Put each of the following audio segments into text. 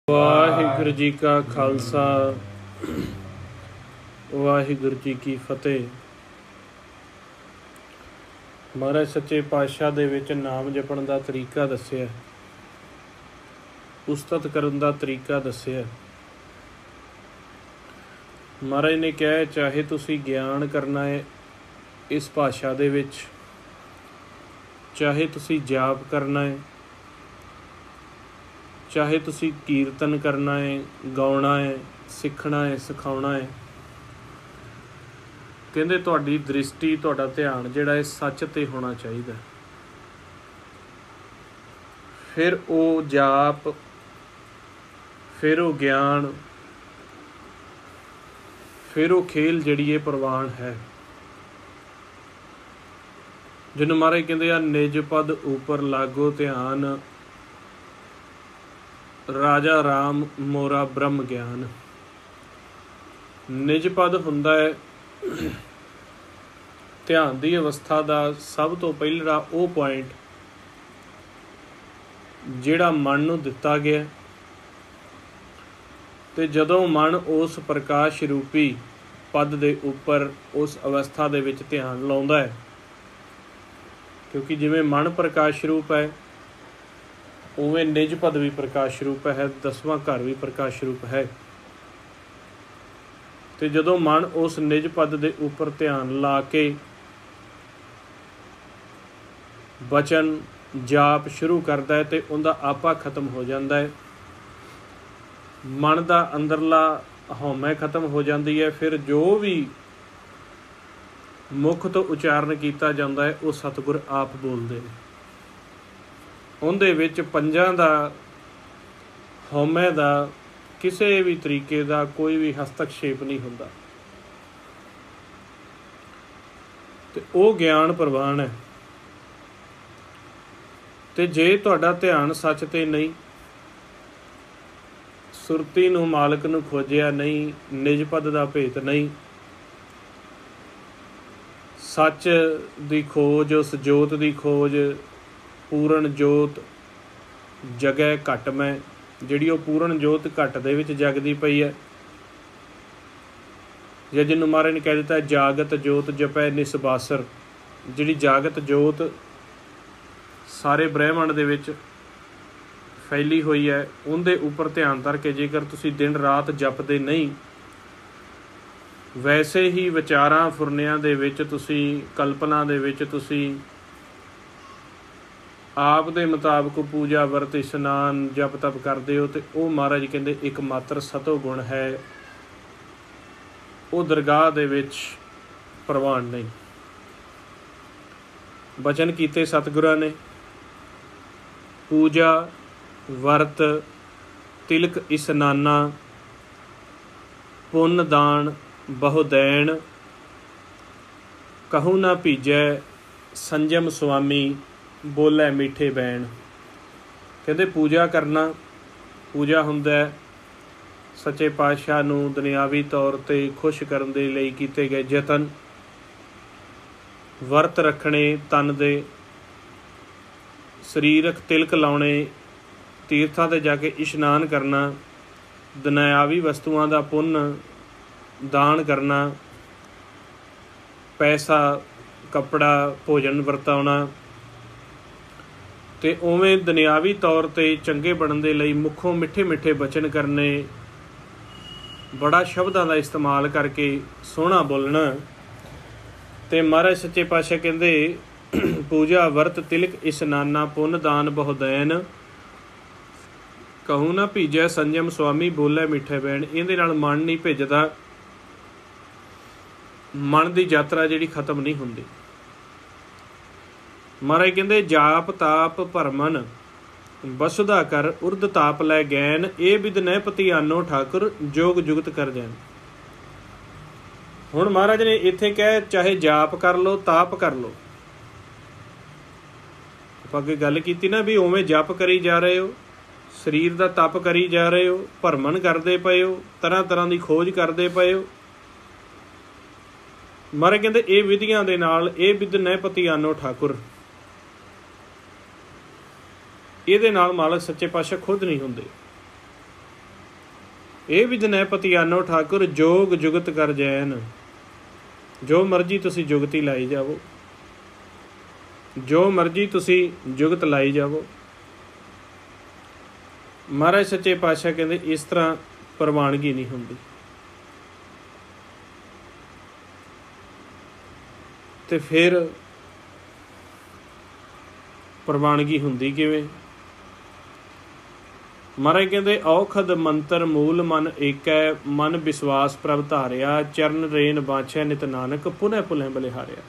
ਵਾਹਿਗੁਰੂ ਜੀ ਕਾ ਖਾਲਸਾ ਵਾਹਿਗੁਰੂ ਜੀ ਕੀ ਫਤਿਹ। ਮਹਾਰਾਜ ਸੱਚੇ ਪਾਤਸ਼ਾਹ ਦੇ ਵਿੱਚ ਨਾਮ ਜਪਣ ਦਾ ਤਰੀਕਾ ਦੱਸਿਆ, ਉਸਤਤ ਕਰਨ ਦਾ ਤਰੀਕਾ ਦੱਸਿਆ। ਮਹਾਰਾਜ ਨੇ ਕਿਹਾ ਚਾਹੇ ਤੁਸੀਂ ਗਿਆਨ ਕਰਨਾ ਹੈ ਇਸ ਭਾਸ਼ਾ ਦੇ ਵਿੱਚ, ਚਾਹੇ ਤੁਸੀਂ ਜਾਪ ਕਰਨਾ ਹੈ, ਚਾਹੇ ਤੁਸੀਂ ਕੀਰਤਨ ਕਰਨਾ ਹੈ, ਗਾਉਣਾ ਹੈ, ਸਿੱਖਣਾ ਹੈ, ਸਿਖਾਉਣਾ ਹੈ। ਕਹਿੰਦੇ ਤੁਹਾਡੀ ਦ੍ਰਿਸ਼ਟੀ, ਤੁਹਾਡਾ ਧਿਆਨ ਜਿਹੜਾ ਹੈ ਸੱਚ 'ਤੇ ਹੋਣਾ ਚਾਹੀਦਾ। ਫਿਰ ਉਹ ਜਾਪ, ਫਿਰ ਉਹ ਗਿਆਨ, ਫਿਰ ਉਹ ਖੇਲ ਜਿਹੜੀ ਇਹ ਪ੍ਰਵਾਨ ਹੈ, ਜਿਹਨੂੰ ਮਹਾਰਾਜ ਕਹਿੰਦੇ ਆ ਨਿਜ ਪਦ ਉੱਪਰ ਲਾਗੋ ਧਿਆਨ, ਰਾਜਾ ਰਾਮ ਮੋਰਾ ਬ੍ਰਹਮ ਗਿਆਨ। ਨਿਜ ਪਦ ਹੁੰਦਾ ਹੈ ਧਿਆਨ ਦੀ ਅਵਸਥਾ ਦਾ ਸਭ ਤੋਂ ਪਹਿਲਾ ਉਹ ਪੁਆਇੰਟ ਜਿਹੜਾ ਮਨ ਨੂੰ ਦਿੱਤਾ ਗਿਆ, ਤੇ ਜਦੋਂ ਮਨ ਉਸ ਪ੍ਰਕਾਸ਼ ਰੂਪੀ ਪਦ ਦੇ ਉੱਪਰ ਉਸ ਅਵਸਥਾ ਦੇ ਵਿੱਚ ਧਿਆਨ ਲਾਉਂਦਾ ਹੈ, ਕਿਉਂਕਿ ਜਿਵੇਂ ਮਨ ਪ੍ਰਕਾਸ਼ ਰੂਪ ਹੈ ਉਵੇਂ ਨਿਜ ਪਦ ਵੀ ਪ੍ਰਕਾਸ਼ ਰੂਪ ਹੈ, 10ਵਾਂ ਘਰ ਵੀ ਪ੍ਰਕਾਸ਼ ਰੂਪ ਹੈ। ਤੇ ਜਦੋਂ ਮਨ ਉਸ ਨਿਜ ਪਦ ਦੇ ਉੱਪਰ ਧਿਆਨ ਲਾ ਕੇ ਬਚਨ ਜਾਪ ਸ਼ੁਰੂ ਕਰਦਾ ਹੈ ਤੇ ਉਹਦਾ ਆਪਾ ਖਤਮ ਹੋ ਜਾਂਦਾ ਹੈ, ਮਨ ਦਾ ਅੰਦਰਲਾ ਹਉਮੈ ਖਤਮ ਹੋ ਜਾਂਦੀ ਹੈ। ਫਿਰ ਜੋ ਵੀ ਮੁੱਖ ਤੋਂ ਉਚਾਰਨ ਕੀਤਾ ਜਾਂਦਾ ਹੈ ਉਹ ਸਤਿਗੁਰ ਆਪ ਬੋਲਦੇ ਨੇ। ਉਹਦੇ ਵਿੱਚ ਪੰਜਾਂ ਦਾ ਹਉਮੈ ਦਾ ਕਿਸੇ ਵੀ ਤਰੀਕੇ ਦਾ ਕੋਈ ਵੀ ਹਸਤਕਸ਼ੇਪ ਨਹੀਂ ਹੁੰਦਾ, ਤੇ ਉਹ ਗਿਆਨ ਪ੍ਰਵਾਨ ਹੈ। ਤੇ ਜੇ ਤੁਹਾਡਾ ਧਿਆਨ ਸੱਚ ਤੇ ਨਹੀਂ, ਸੁਰਤੀ ਨੂੰ ਮਾਲਕ ਨੂੰ ਖੋਜਿਆ ਨਹੀਂ, ਨਿਜ ਪਦ ਦਾ ਭੇਤ ਨਹੀਂ, ਸੱਚ ਦੀ ਖੋਜ, ਉਸ ਜੋਤ ਦੀ ਖੋਜ, ਪੂਰਨ ਜੋਤ ਜਗੈ ਘਟ ਮੈਂ, ਜਿਹੜੀ ਉਹ ਪੂਰਨ ਜੋਤ ਘਟ ਦੇ ਵਿੱਚ ਜਗਦੀ ਪਈ ਹੈ, ਜਾਂ ਜਿਹਨੂੰ ਮਹਾਰਾਜ ਨੇ ਕਹਿ ਦਿੱਤਾ ਜਾਗਤ ਜੋਤ ਜਪੈ ਨਿਸਬਾਸਰ, ਜਿਹੜੀ ਜਾਗਤ ਜੋਤ ਸਾਰੇ ਬ੍ਰਹਿਮੰਡ ਦੇ ਵਿੱਚ ਫੈਲੀ ਹੋਈ ਹੈ, ਉਹਦੇ ਉੱਪਰ ਧਿਆਨ ਧਰ ਕੇ ਜੇਕਰ ਤੁਸੀਂ ਦਿਨ ਰਾਤ ਜਪਦੇ ਨਹੀਂ, ਵੈਸੇ ਹੀ ਵਿਚਾਰਾਂ ਫੁਰਨਿਆਂ ਦੇ ਵਿੱਚ ਤੁਸੀਂ, ਕਲਪਨਾ ਦੇ ਵਿੱਚ ਤੁਸੀਂ ਆਪ ਦੇ ਮੁਤਾਬਕ ਪੂਜਾ ਵਰਤ ਇਸ਼ਨਾਨ ਜਪ ਤਪ ਕਰਦੇ ਹੋ, ਤੇ ਉਹ ਮਹਾਰਾਜ ਕਹਿੰਦੇ ਇੱਕ ਮਾਤਰ ਸਤੋ ਗੁਣ ਹੈ, ਉਹ ਦਰਗਾਹ ਦੇ ਵਿੱਚ ਪ੍ਰਵਾਨ ਨਹੀਂ। ਬਚਨ ਕੀਤੇ ਸਤਿਗੁਰਾਂ ਨੇ, ਪੂਜਾ ਵਰਤ ਤਿਲਕ ਇਸ਼ਨਾਨਾ, ਪੁੰਨ ਦਾਨ ਬਹੁ ਦੈਣ, ਕਹੂ ਨਾ ਭੀਜੈ ਸੰਜਮ ਸੁਆਮੀ, ਬੋਲੇ ਮਿੱਠੇ ਬੈਣ। ਕਹਿੰਦੇ ਪੂਜਾ ਕਰਨਾ, ਪੂਜਾ ਹੁੰਦਾ ਸੱਚੇ ਪਾਤਸ਼ਾਹ ਨੂੰ ਦੁਨਿਆਵੀ ਤੌਰ 'ਤੇ ਖੁਸ਼ ਕਰਨ ਦੇ ਲਈ ਕੀਤੇ ਗਏ ਯਤਨ, ਵਰਤ ਰੱਖਣੇ ਤਨ ਦੇ, ਸਰੀਰਕ ਤਿਲਕ ਲਾਉਣੇ, ਤੀਰਥਾਂ 'ਤੇ ਜਾ ਕੇ ਇਸ਼ਨਾਨ ਕਰਨਾ, ਦੁਨਿਆਵੀ ਵਸਤੂਆਂ ਦਾ ਪੁੰਨ ਦਾਨ ਕਰਨਾ, ਪੈਸਾ ਕੱਪੜਾ ਭੋਜਨ ਵਰਤਾਉਣਾ, ਤੇ ਉਵੇਂ ਦੁਨਿਆਵੀ ਤੌਰ 'ਤੇ ਚੰਗੇ ਬਣਨ ਦੇ ਲਈ ਮੁੱਖੋਂ ਮਿੱਠੇ ਮਿੱਠੇ ਬਚਨ ਕਰਨੇ, ਬੜਾ ਸ਼ਬਦਾਂ ਦਾ ਇਸਤੇਮਾਲ ਕਰਕੇ ਸੋਹਣਾ ਬੋਲਣਾ। ਤੇ ਮਹਾਰਾਜ ਸੱਚੇ ਪਾਤਸ਼ਾਹ ਕਹਿੰਦੇ ਪੂਜਾ ਵਰਤ ਤਿਲਕ ਇਸ਼ਨਾਨਾ, ਪੁੰਨ ਦਾਨ ਬਹੁ ਦੈਨ, ਕਹੂ ਨਾ ਭੀਜੈ ਸੰਜਮ ਸੁਆਮੀ, ਬੋਲੇ ਮਿੱਠੇ ਬੈਣ। ਇਹਦੇ ਨਾਲ ਮਨ ਨਹੀਂ ਭਿੱਜਦਾ, ਮਨ ਦੀ ਯਾਤਰਾ ਜਿਹੜੀ ਖਤਮ ਨਹੀਂ ਹੁੰਦੀ। ਮਹਾਰਾਜ ਕਹਿੰਦੇ ਜਾਪ ਤਾਪ ਭਰਮਨ, ਬਸੁਧਾ ਕਰ ਉਰਧ ਤਾਪ ਲੈ ਗੈਨ, ਇਹ ਬਿਦ ਨਹਿ ਪਤੀਆਨੋ ਠਾਕੁਰ, ਜੋਗ ਜੁਗਤ ਕਰ ਜਾਣ। ਹੁਣ ਮਹਾਰਾਜ ਨੇ ਇੱਥੇ ਕਹਿ ਚਾਹੇ ਜਾਪ ਕਰ ਲਓ, ਤਾਪ ਕਰ ਲਓ। ਆਪਾਂ ਅੱਗੇ ਗੱਲ ਕੀਤੀ ਨਾ ਵੀ ਉਵੇਂ ਜਪ ਕਰੀ ਜਾ ਰਹੇ ਹੋ, ਸਰੀਰ ਦਾ ਤਪ ਕਰੀ ਜਾ ਰਹੇ ਹੋ, ਭਰਮਨ ਕਰਦੇ ਪਏ ਹੋ, ਤਰ੍ਹਾਂ ਤਰ੍ਹਾਂ ਦੀ ਖੋਜ ਕਰਦੇ ਪਏ ਹੋ। ਮਹਾਰਾਜ ਕਹਿੰਦੇ ਇਹ ਵਿਧੀਆਂ ਦੇ ਨਾਲ, ਇਹ ਬਿਦ ਨਹਿ ਪਤੀਆਨੋ ਠਾਕੁਰ, ਇਹਦੇ ਨਾਲ ਮਾਲਕ ਸੱਚੇ ਪਾਤਸ਼ਾਹ ਖੁਦ ਨਹੀਂ ਹੁੰਦੇ। ਇਹ ਵੀ ਦਿਨੈ ਪਤਿਆਨੋ ਠਾकुर जोग जुगत कर जैन। जो मर्जी तुसी जुगती लाई जावो, जो मर्जी तुसी जुगत लाई जावो। महाराज सच्चे पातशाह कहते इस तरह प्रवानगी नहीं होंदी। ते फिर प्रवानगी हुंदी किवें? महाराज कहते औखद मंत्र मूल मन एकै, मन विश्वास प्रभ धारिया, चरण रेन बाछै नित नानक, पुनः पुनः बलिहारिया।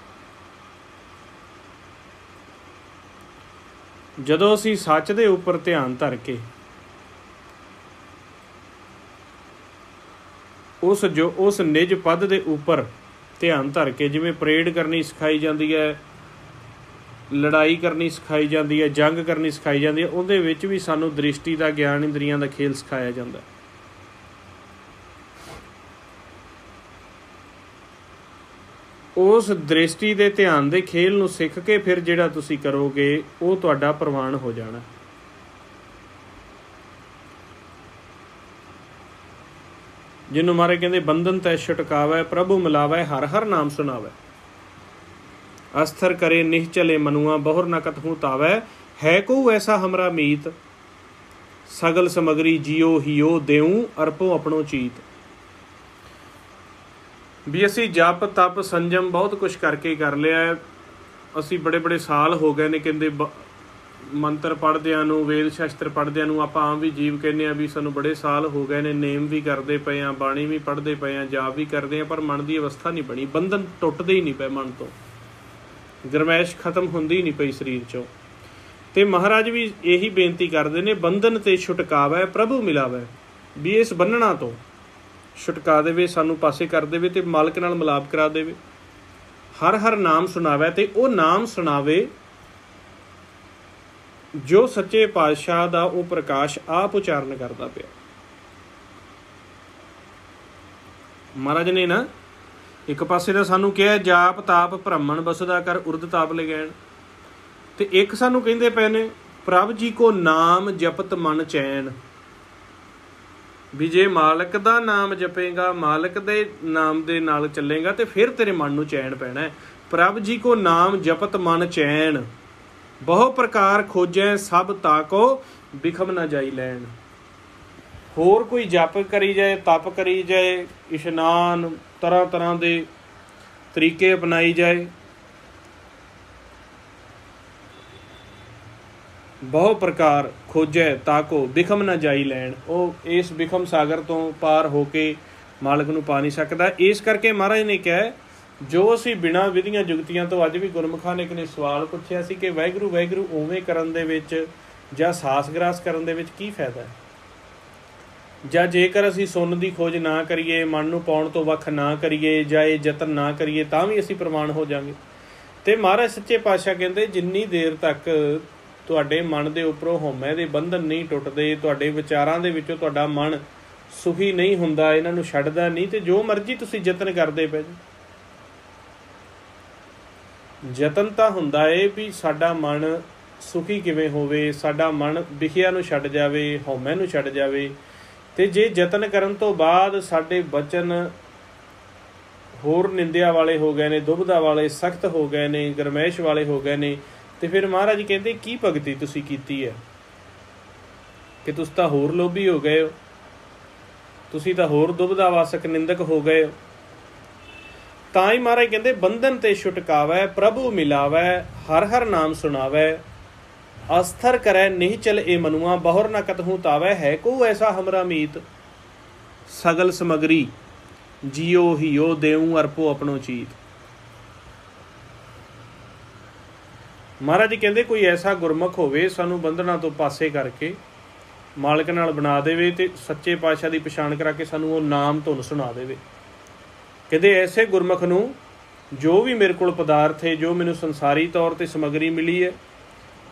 ਜਦੋਂ ਅਸੀਂ ਸੱਚ ਦੇ ਉੱਪਰ ਧਿਆਨ ਧਰ ਕੇ ਉਸ ਨਿਜ ਪਦ ਦੇ ਉੱਪਰ ਧਿਆਨ ਧਰ ਕੇ, ਜਿਵੇਂ ਪਰੇਡ ਕਰਨੀ ਸਿਖਾਈ ਜਾਂਦੀ ਹੈ, ਲੜਾਈ ਕਰਨੀ ਸਿਖਾਈ ਜਾਂਦੀ ਹੈ, ਜੰਗ ਕਰਨੀ ਸਿਖਾਈ ਜਾਂਦੀ ਹੈ, ਉਹਦੇ ਵਿੱਚ ਵੀ ਸਾਨੂੰ ਦ੍ਰਿਸ਼ਟੀ ਦਾ ਗਿਆਨ, ਇੰਦਰੀਆਂ ਦਾ ਖੇਲ ਸਿਖਾਇਆ ਜਾਂਦਾ। ਉਸ ਦ੍ਰਿਸ਼ਟੀ ਦੇ ਧਿਆਨ ਦੇ ਖੇਲ ਨੂੰ ਸਿੱਖ ਕੇ ਫਿਰ ਜਿਹੜਾ ਤੁਸੀਂ ਕਰੋਗੇ ਉਹ ਤੁਹਾਡਾ ਪ੍ਰਵਾਨ ਹੋ ਜਾਣਾ। ਜਿਹਨੂੰ ਮਹਾਰਾਜ ਕਹਿੰਦੇ ਬੰਧਨ ਤੈ ਛੁਟਕਾਵੈ, ਪ੍ਰਭੂ ਮਿਲਾਵੈ, ਹਰ ਹਰ ਨਾਮ ਸੁਣਾਵੈ। ਅਸਥਰ ਕਰੇ ਨਿਹਚਲੇ ਮਨੁਆ, ਬਹੁਰ ਨ ਕਤਹੂ ਤਾਵੈ, ਹੈ ਕੋ ਐਸਾ ਹਮਰਾ ਮੀਤ, ਸਗਲ ਸਮਗਰੀ ਜਿਉ ਹਿਉ ਦੇਉ, ਅਰਪੋ ਆਪਣੋ ਚੀਤ। ਵੀ ਅਸੀਂ ਜਪ ਤਪ ਸੰਜਮ ਬਹੁਤ ਕੁਛ ਕਰਕੇ ਕਰ ਲਿਆ। ਅਸੀਂ ਬੜੇ ਬੜੇ ਸਾਲ ਹੋ ਗਏ ਨੇ ਕਹਿੰਦੇ ਮੰਤਰ ਪੜ੍ਹਦਿਆਂ ਨੂੰ, ਵੇਦ ਸ਼ਾਸਤਰ ਪੜ੍ਹਦਿਆਂ ਨੂੰ। ਆਪਾਂ ਆਮ ਵੀ ਜੀਵ ਕਹਿੰਦੇ ਹਾਂ ਵੀ ਸਾਨੂੰ ਬੜੇ ਸਾਲ ਹੋ ਗਏ ਨੇ, ਨੇਮ ਵੀ ਕਰਦੇ ਪਏ ਹਾਂ, ਬਾਣੀ ਵੀ ਪੜ੍ਹਦੇ ਪਏ ਹਾਂ, ਜਾਪ ਵੀ ਕਰਦੇ ਹਾਂ, ਪਰ ਮਨ ਦੀ ਅਵਸਥਾ ਨਹੀਂ ਬਣੀ। ਬੰਧਨ ਟੁੱਟਦੇ ਹੀ ਨਹੀਂ ਪਏ ਮਨ ਤੋਂ, ਗਰਮੈਸ਼ ਖਤਮ ਹੁੰਦੀ ਨਹੀਂ ਪਈ ਸਰੀਰ 'ਚੋਂ। ਅਤੇ ਮਹਾਰਾਜ ਵੀ ਇਹੀ ਬੇਨਤੀ ਕਰਦੇ ਨੇ, ਬੰਧਨ ਤੇ ਛੁਟਕਾਵੈ ਪ੍ਰਭੂ ਮਿਲਾਵੈ, ਵੀ ਇਸ ਬੰਨਣਾ ਤੋਂ ਛੁਟਕਾ ਦੇਵੇ, ਸਾਨੂੰ ਪਾਸੇ ਕਰ ਦੇਵੇ ਅਤੇ ਮਾਲਕ ਨਾਲ ਮਿਲਾਪ ਕਰਾ ਦੇਵੇ। ਹਰ ਹਰ ਨਾਮ ਸੁਣਾਵੇ, ਅਤੇ ਉਹ ਨਾਮ ਸੁਣਾਵੇ ਜੋ ਸੱਚੇ ਪਾਤਸ਼ਾਹ ਦਾ ਉਹ ਪ੍ਰਕਾਸ਼ ਆਪ ਉਚਾਰਨ ਕਰਦਾ ਪਿਆ। ਮਹਾਰਾਜ ਨੇ ਨਾ ਇੱਕ ਪਾਸੇ ਤਾਂ ਸਾਨੂੰ ਕਿਹਾ ਜਾਪ ਤਾਪ ਭ੍ਰਮਣ ਬਸਦਾ ਕਰ ਉਰਦ ਤਾਪ ਲਗੈਣ, ਅਤੇ ਇੱਕ ਸਾਨੂੰ ਕਹਿੰਦੇ ਪਏ ਨੇ ਪ੍ਰਭ ਜੀ ਕੋ ਨਾਮ ਜਪਤ ਮਨ ਚੈਨ। ਵੀ ਜੇ ਮਾਲਕ ਦਾ ਨਾਮ ਜਪੇਗਾ, ਮਾਲਕ ਦੇ ਨਾਮ ਦੇ ਨਾਲ ਚੱਲੇਗਾ ਤੇ ਫਿਰ ਤੇਰੇ ਮਨ ਨੂੰ ਚੈਨ ਪੈਣਾ। ਪ੍ਰਭ ਜੀ ਕੋ ਨਾਮ ਜਪਤ ਮਨ ਚੈਨ, ਬਹੁ ਪ੍ਰਕਾਰ ਖੋਜੈ ਸਭ ਤਾਕੋ, ਬਿਖਮ ਨਾ ਜਾਈ ਲੈਣ। ਹੋਰ ਕੋਈ ਜਪ ਕਰੀ ਜਾਏ, ਤਪ ਕਰੀ ਜਾਏ, ਇਸ਼ਨਾਨ ਤਰ੍ਹਾਂ ਤਰ੍ਹਾਂ ਦੇ ਤਰੀਕੇ ਅਪਣਾਈ ਜਾਏ, ਬਹੁ ਪ੍ਰਕਾਰ ਖੋਜੈ ਤਾਕੋ, ਬਿਖਮ ਨਾ ਜਾਈ ਲੈਣ। ਉਹ ਇਸ ਬਿਖਮ ਸਾਗਰ ਤੋਂ ਪਾਰ ਹੋ ਕੇ ਮਾਲਕ ਨੂੰ ਪਾ ਨਹੀਂ ਸਕਦਾ। ਇਸ ਕਰਕੇ ਮਹਾਰਾਜ ਨੇ ਕਿਹਾ ਜੋ ਅਸੀਂ ਬਿਨਾਂ ਵਿਧੀਆਂ ਜੁਗਤੀਆਂ ਤੋਂ, ਅੱਜ ਵੀ ਗੁਰਮੁਖਾਂ ਨੇ ਇੱਕ ਨੇ ਸਵਾਲ ਪੁੱਛਿਆ ਸੀ ਕਿ ਵਾਹਿਗੁਰੂ ਵਾਹਿਗੁਰੂ ਉਵੇਂ ਕਰਨ ਦੇ ਵਿੱਚ ਜਾਂ ਸਾਸ ਗਰਾਸ ਕਰਨ ਦੇ ਵਿੱਚ ਕੀ ਫਾਇਦਾ ਹੈ, ਜਾਂ ਜੇਕਰ ਅਸੀਂ ਸੁੰਨ ਦੀ ਖੋਜ ਨਾ ਕਰੀਏ, ਮਨ ਨੂੰ ਪਾਉਣ ਤੋਂ ਵੱਖ ਨਾ ਕਰੀਏ, ਜਾਂ ਇਹ ਯਤਨ ਨਾ ਕਰੀਏ ਤਾਂ ਵੀ ਅਸੀਂ ਪ੍ਰਵਾਨ ਹੋ ਜਾਵਾਂਗੇ। ਅਤੇ ਮਹਾਰਾਜ ਸੱਚੇ ਪਾਤਸ਼ਾਹ ਕਹਿੰਦੇ ਜਿੰਨੀ ਦੇਰ ਤੱਕ ਤੁਹਾਡੇ ਮਨ ਦੇ ਉੱਪਰੋਂ ਹਉਮੈ ਦੇ ਬੰਧਨ ਨਹੀਂ ਟੁੱਟਦੇ, ਤੁਹਾਡੇ ਵਿਚਾਰਾਂ ਦੇ ਵਿੱਚੋਂ ਤੁਹਾਡਾ ਮਨ ਸੁਖੀ ਨਹੀਂ ਹੁੰਦਾ, ਇਹਨਾਂ ਨੂੰ ਛੱਡਦਾ ਨਹੀਂ, ਅਤੇ ਜੋ ਮਰਜ਼ੀ ਤੁਸੀਂ ਯਤਨ ਕਰਦੇ ਪਏ ਜੀ। ਯਤਨ ਤਾਂ ਹੁੰਦਾ ਏ ਵੀ ਸਾਡਾ ਮਨ ਸੁਖੀ ਕਿਵੇਂ ਹੋਵੇ, ਸਾਡਾ ਮਨ ਵਿਖਿਆ ਨੂੰ ਛੱਡ ਜਾਵੇ, ਹਉਮੈ ਨੂੰ ਛੱਡ ਜਾਵੇ। ਅਤੇ ਜੇ ਯਤਨ ਕਰਨ ਤੋਂ ਬਾਅਦ ਸਾਡੇ ਬਚਨ ਹੋਰ ਨਿੰਦਿਆ ਵਾਲੇ ਹੋ ਗਏ ਨੇ, ਦੁਬਿਧਾ ਵਾਲੇ ਸਖਤ ਹੋ ਗਏ ਨੇ, ਗਰਮੈਸ਼ ਵਾਲੇ ਹੋ ਗਏ ਨੇ, ਅਤੇ ਫਿਰ ਮਹਾਰਾਜ ਕਹਿੰਦੇ ਕੀ ਭਗਤੀ ਤੁਸੀਂ ਕੀਤੀ ਹੈ ਕਿ ਤੁਸੀਂ ਤਾਂ ਹੋਰ ਲੋਭੀ ਹੋ ਗਏ ਹੋ, ਤੁਸੀਂ ਤਾਂ ਹੋਰ ਦੁਬਿਧਾ ਵਾਸਕ ਨਿੰਦਕ ਹੋ ਗਏ ਹੋ। ਤਾਂ ਹੀ ਮਹਾਰਾਜ ਕਹਿੰਦੇ ਬੰਧਨ ਤੇ ਛੁਟਕਾਵੈ, ਪ੍ਰਭੂ ਮਿਲਾਵੈ, ਹਰ ਹਰ ਨਾਮ ਸੁਣਾਵੈ, ਅਸਥਰ ਕਰੈ ਨਿਹਚਲ ਏ ਮਨੁਆ, ਬਹੁਰ ਨ ਕਤਹੂ ਤਾਵੈ, ਹੈ ਕੋ ਐਸਾ ਹਮਰਾ ਮੀਤ, ਸਗਲ ਸਮਗਰੀ ਜਿਉ ਹਿਉ ਦੇਉ, ਅਰਪੋ ਆਪਣੋ ਚੀਤ। ਮਹਾਰਾਜ ਜੀ ਕਹਿੰਦੇ ਕੋਈ ਐਸਾ ਗੁਰਮੁਖ ਹੋਵੇ ਸਾਨੂੰ ਬੰਧਨਾਂ ਤੋਂ ਪਾਸੇ ਕਰਕੇ ਮਾਲਕ ਨਾਲ ਬਣਾ ਦੇਵੇ ਅਤੇ ਸੱਚੇ ਪਾਤਸ਼ਾਹ ਦੀ ਪਛਾਣ ਕਰਾ ਕੇ ਸਾਨੂੰ ਉਹ ਨਾਮ ਧੁਨ ਸੁਣਾ ਦੇਵੇ। ਕਹਿੰਦੇ ਐਸੇ ਗੁਰਮੁਖ ਨੂੰ ਜੋ ਵੀ ਮੇਰੇ ਕੋਲ ਪਦਾਰਥ ਹੈ, ਜੋ ਮੈਨੂੰ ਸੰਸਾਰੀ ਤੌਰ 'ਤੇ ਸਮੱਗਰੀ ਮਿਲੀ ਹੈ,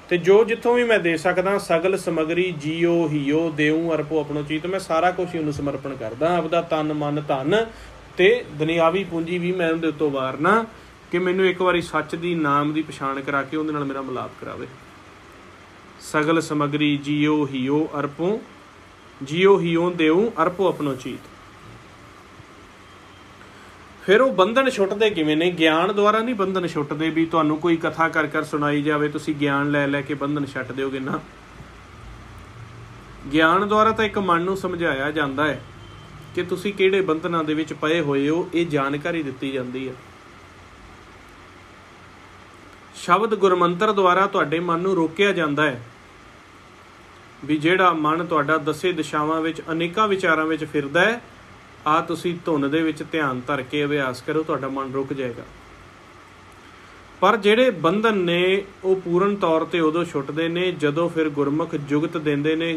ਅਤੇ ਜੋ ਜਿੱਥੋਂ ਵੀ ਮੈਂ ਦੇ ਸਕਦਾ, ਸਗਲ ਸਮੱਗਰੀ ਜਿਉ ਹਿਉ ਦੇਉ, ਅਰਪੋ ਆਪਣੋ ਚੀਤ, ਮੈਂ ਸਾਰਾ ਕੁਛ ਹੀ ਉਹਨੂੰ ਸਮਰਪਣ ਕਰਦਾ। ਆਪਦਾ ਤਨ ਮਨ ਧਨ ਅਤੇ ਦੁਨਿਆਵੀ ਪੂੰਜੀ ਵੀ ਮੈਂ ਉਹਦੇ ਉੱਤੋਂ ਵਾਰਨਾ ਕਿ ਮੈਨੂੰ ਇੱਕ ਵਾਰੀ ਸੱਚ ਦੀ ਨਾਮ ਦੀ ਪਛਾਣ ਕਰਾ ਕੇ ਉਹਦੇ ਨਾਲ ਮੇਰਾ ਮਿਲਾਪ ਕਰਾਵੇ। ਸਗਲ ਸਮੱਗਰੀ ਜਿਉ ਹਿਉ ਅਰਪੋ जियो हियो देऊ अरपो अपनो चीत। फिर वो बंधन छुटते किवें ने? ज्ञान द्वारा नहीं बंधन छुटते भी तुहानूं कोई कथा कर कर सुनाई जाए तुसीं ज्ञान लै लै के बंधन छड्ड दिओगे ना। ज्ञान द्वारा तो एक मन नूं समझाया जाता है कि तुसीं किहड़े बंधनां दे विच पए होए हो, ये जानकारी दित्ती जाती है। शब्द गुरमंत्र द्वारा तुहाडे मन नूं रोकिया जाता है भी जिहड़ा मन तुहाडा दसे दिशावां विच अनेकां विचारां विच फिरदा है, आ तुसीं धुन दे विच ध्यान धर के अभ्यास करो, तुहाडा मन रुक जाएगा। पर जिहड़े बंधन ने वो पूर्ण तौर ते उदों छुटदे ने जदों फिर गुरमुख जुगत देंदे ने,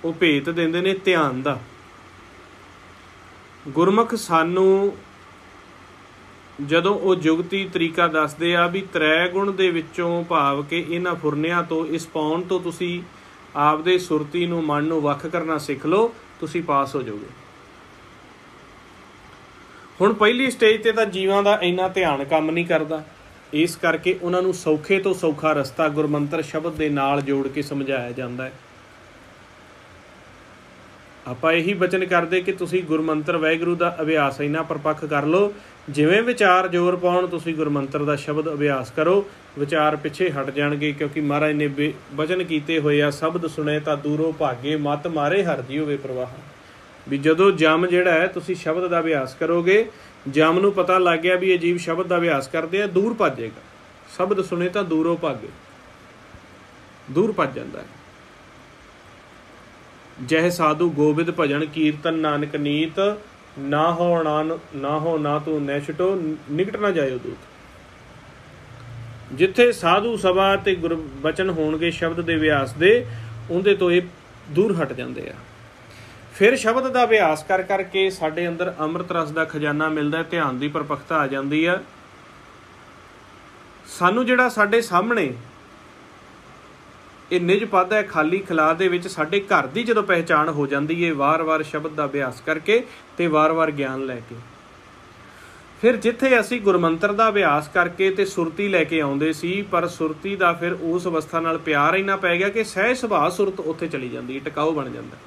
वो भेत देंदे ने ध्यान दा। गुरमुख सानूं जदों वो जुगती तरीका दसदे आ भी त्रै गुण दे विचों भाव के इन्हां फुरनियां तो इस पाउण तो तुसीं आपदे सुरती नूं मन नूं वख करना सिख लो, तुसीं पास हो जाओगे। हुण पहली स्टेज ते तां जीवां दा इन्ना ध्यान काम नहीं करदा, इस करके उन्हां नूं सौखे तो सौखा रस्ता गुरमंत्र शब्द दे नाल जोड़ के समझाया जांदा है। आपां यही बचन करदे कि तुसीं गुरमंत्र वाहिगुरू दा अभ्यास इन्ना परपक्ष कर लो, जिवें विचार जोर पाउण तुसीं गुरमंत्र दा शब्द अभ्यास करो, विचार पिछे हट जाणगे। क्योंकि महाराज ने वचन कीते होए आ, शब्द सुने तां दूरों भागे, मत मारे हर जीव वे प्रवाह। भी जदों जम जिहड़ा है तुसीं शब्द दा अभ्यास करोगे, जम नूं पता लग गया भी ये जीव शब्द दा अभ्यास करदे आ, दूर भजेगा। शब्द सुने तां दूरों भागे, दूर भज जांदा है। जह साधु गोबिंद भजन कीर्तन नानक नीत, ना हो ना तू नैछटो निकट ना जायो दूत। जिथे साधु सभा ते गुर बचन होणगे शब्द दे अभ्यास दे, उहदे तो ये दूर हट जाते हैं। फिर शब्द का अभ्यास कर करके साडे अंदर अमृत रस का खजाना मिलता है, ध्यान की परपक्ता आ जाती है। सानू जिहड़ा साडे सामने ये निज पद है खाली खला दे विच साडे घर की जदों पहचान हो जाती है, वार वार शब्द का अभ्यास करके ते वार वार ज्ञान लैके, फिर जिथे असी गुरमंत्र का अभ्यास करके ते सुरती लैके आउंदे सी, पर सुरती का फिर उस अवस्था नाल प्यार इन्ना पै गया कि सहज सुभाਅ सुरत उत्थे चली जाती है, टिकाऊ बन जाता है।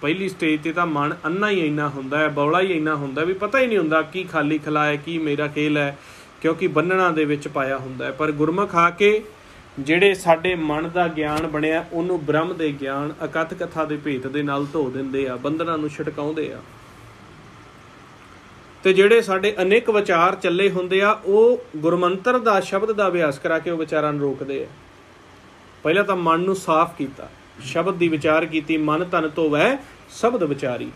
पहली स्टेज ते तां मन अन्ना ही इन्ना हुंदा है, बौला ही इन्ना हुंदा भी पता ही नहीं हुंदा की खाली खला है, की मेरा खेल है, क्योंकि बन्नणा दे विच पाया हुंदा है। पर गुरमुख आके ਜਿਹੜੇ ਸਾਡੇ ਮਨ ਦਾ ਗਿਆਨ ਬਣਿਆ, ਉਹਨੂੰ ਬ੍ਰਹਮ ਦੇ ਗਿਆਨ ਅਕਥ ਕਥਾ ਦੇ ਭੇਤ ਦੇ ਨਾਲ ਧੋ ਦਿੰਦੇ ਆ, ਬੰਧਨਾਂ ਨੂੰ ਛਟਕਾਉਂਦੇ ਆ। ਤੇ ਜਿਹੜੇ ਸਾਡੇ ਅਨੇਕ ਵਿਚਾਰ ਚੱਲੇ ਹੁੰਦੇ ਆ, ਉਹ ਗੁਰਮੰਤਰ ਦਾ ਸ਼ਬਦ ਦਾ ਅਭਿਆਸ ਕਰਾ ਕੇ ਉਹ ਵਿਚਾਰਾਂ ਨੂੰ ਰੋਕਦੇ ਆ। ਪਹਿਲਾਂ ਤਾਂ ਮਨ ਨੂੰ ਸਾਫ਼ ਕੀਤਾ, ਸ਼ਬਦ ਦੀ ਵਿਚਾਰ ਕੀਤੀ, ਮਨ ਤਨ ਧੋਵੈ ਸ਼ਬਦ ਵਿਚਾਰੀ।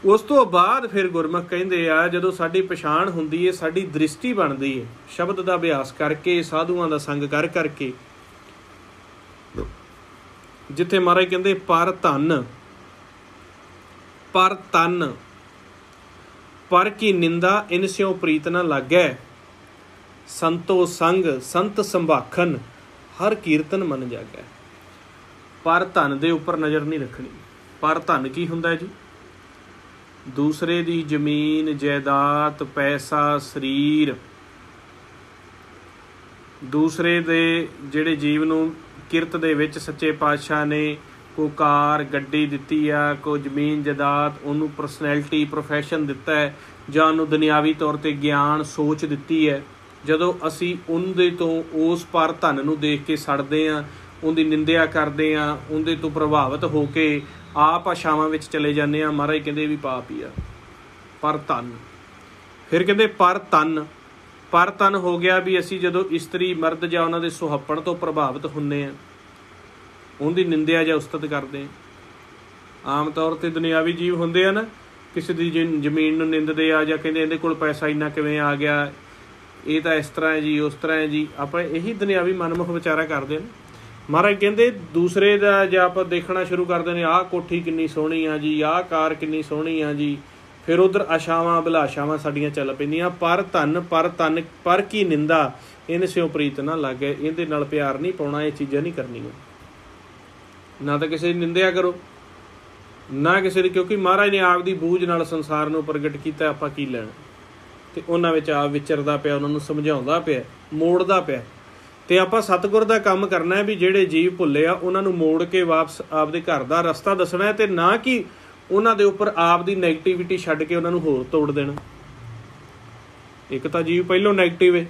उस तो बाद फिर गुरमुख कहते आ जदों साडी पछाण हुंदी है, साडी दृष्टि बनती है, शब्द का अभ्यास करके साधुआं दा संग कर करके, जिथे महाराज कहते पर तन पर की निंदा इन स्यों प्रीत न लागै, संतो संग संत संभाखन हर कीर्तन मन जागै। पर धन दे उपर नज़र नहीं रखनी। पर धन की हुंदा है जी? दूसरे दी जमीन जायदाद पैसा शरीर, दूसरे दे जिहड़े जीव नूं किरत दे विच सच्चे पातशाह ने कोई कार गड्डी दित्ती आ, कोई जमीन जायदाद, उन्होंने परसनैलिटी प्रोफैशन दिता है, जां उन्होंने दुनियावी तौर पर ज्ञान सोच दिती है। जदों असी उनदे तो उस पर धन नूं देख के सड़दे आ, उनकी निंदिया करते हैं, उनके तो प्रभावित हो के आप भाषावां विच चले जाते हैं, महाराज कहते भी पाप ही आ। पर तन फिर कहते पर तन हो गया भी असी जदों इस्त्री मर्द जां उन्हां दे सुहप्पण तो प्रभावित हुंदे हैं, उनकी निंदिया जां उस्तत करते हैं। आम तौर पर दुनियावी जीव हुंदे हैं ना, किसी की जमीन नूं निंददे आ जां कहंदे इहदे कोल पैसा इन्ना किवें आ गया, ये तो इस तरह है जी, उस तरह है जी, आप यही दुनियावी मनमुख विचारा करते हैं। महाराज कहते दूसरे का जो आप देखना शुरू करते हैं, आह कोठी कितनी सोहनी आ जी, आह कार कितनी सोहनी आ जी, फिर उधर आशावां अभिलाषावां साडियां चल पैंदियां। पर तन पर की निंदा इन स्यों प्रीत ना लागे, इहदे नाल प्यार नहीं पाउणा, ये चीज़ां नहीं करनियां। ना तो किसी की निंदिया करो ना किसी की, क्योंकि महाराज ने आप दी बूझ नाल संसार नूं प्रगट कीता, आपां की लैणा। ते उन्हां विच आप विचरदा पिया, उन्हां नूं समझाउंदा पिया, मोड़दा पिया। ਤੇ ਆਪਾਂ ਸਤਿਗੁਰ ਦਾ ਕੰਮ ਕਰਨਾ ਹੈ ਵੀ ਜਿਹੜੇ ਜੀਵ ਭੁੱਲੇ ਆ ਉਹਨਾਂ ਨੂੰ ਮੋੜ ਕੇ ਵਾਪਸ ਆਪਦੇ ਘਰ ਦਾ ਰਸਤਾ ਦੱਸਣਾ ਹੈ, ਤੇ ਨਾ ਕਿ ਉਹਨਾਂ ਦੇ ਉੱਪਰ ਆਪ ਦੀ ਨੈਗੇਟਿਵਿਟੀ ਛੱਡ ਕੇ ਉਹਨਾਂ ਨੂੰ ਹੋਰ ਤੋੜ ਦੇਣਾ। ਇੱਕ ਤਾਂ ਜੀਵ ਪਹਿਲੋਂ ਨੈਗੇਟਿਵ ਹੈ,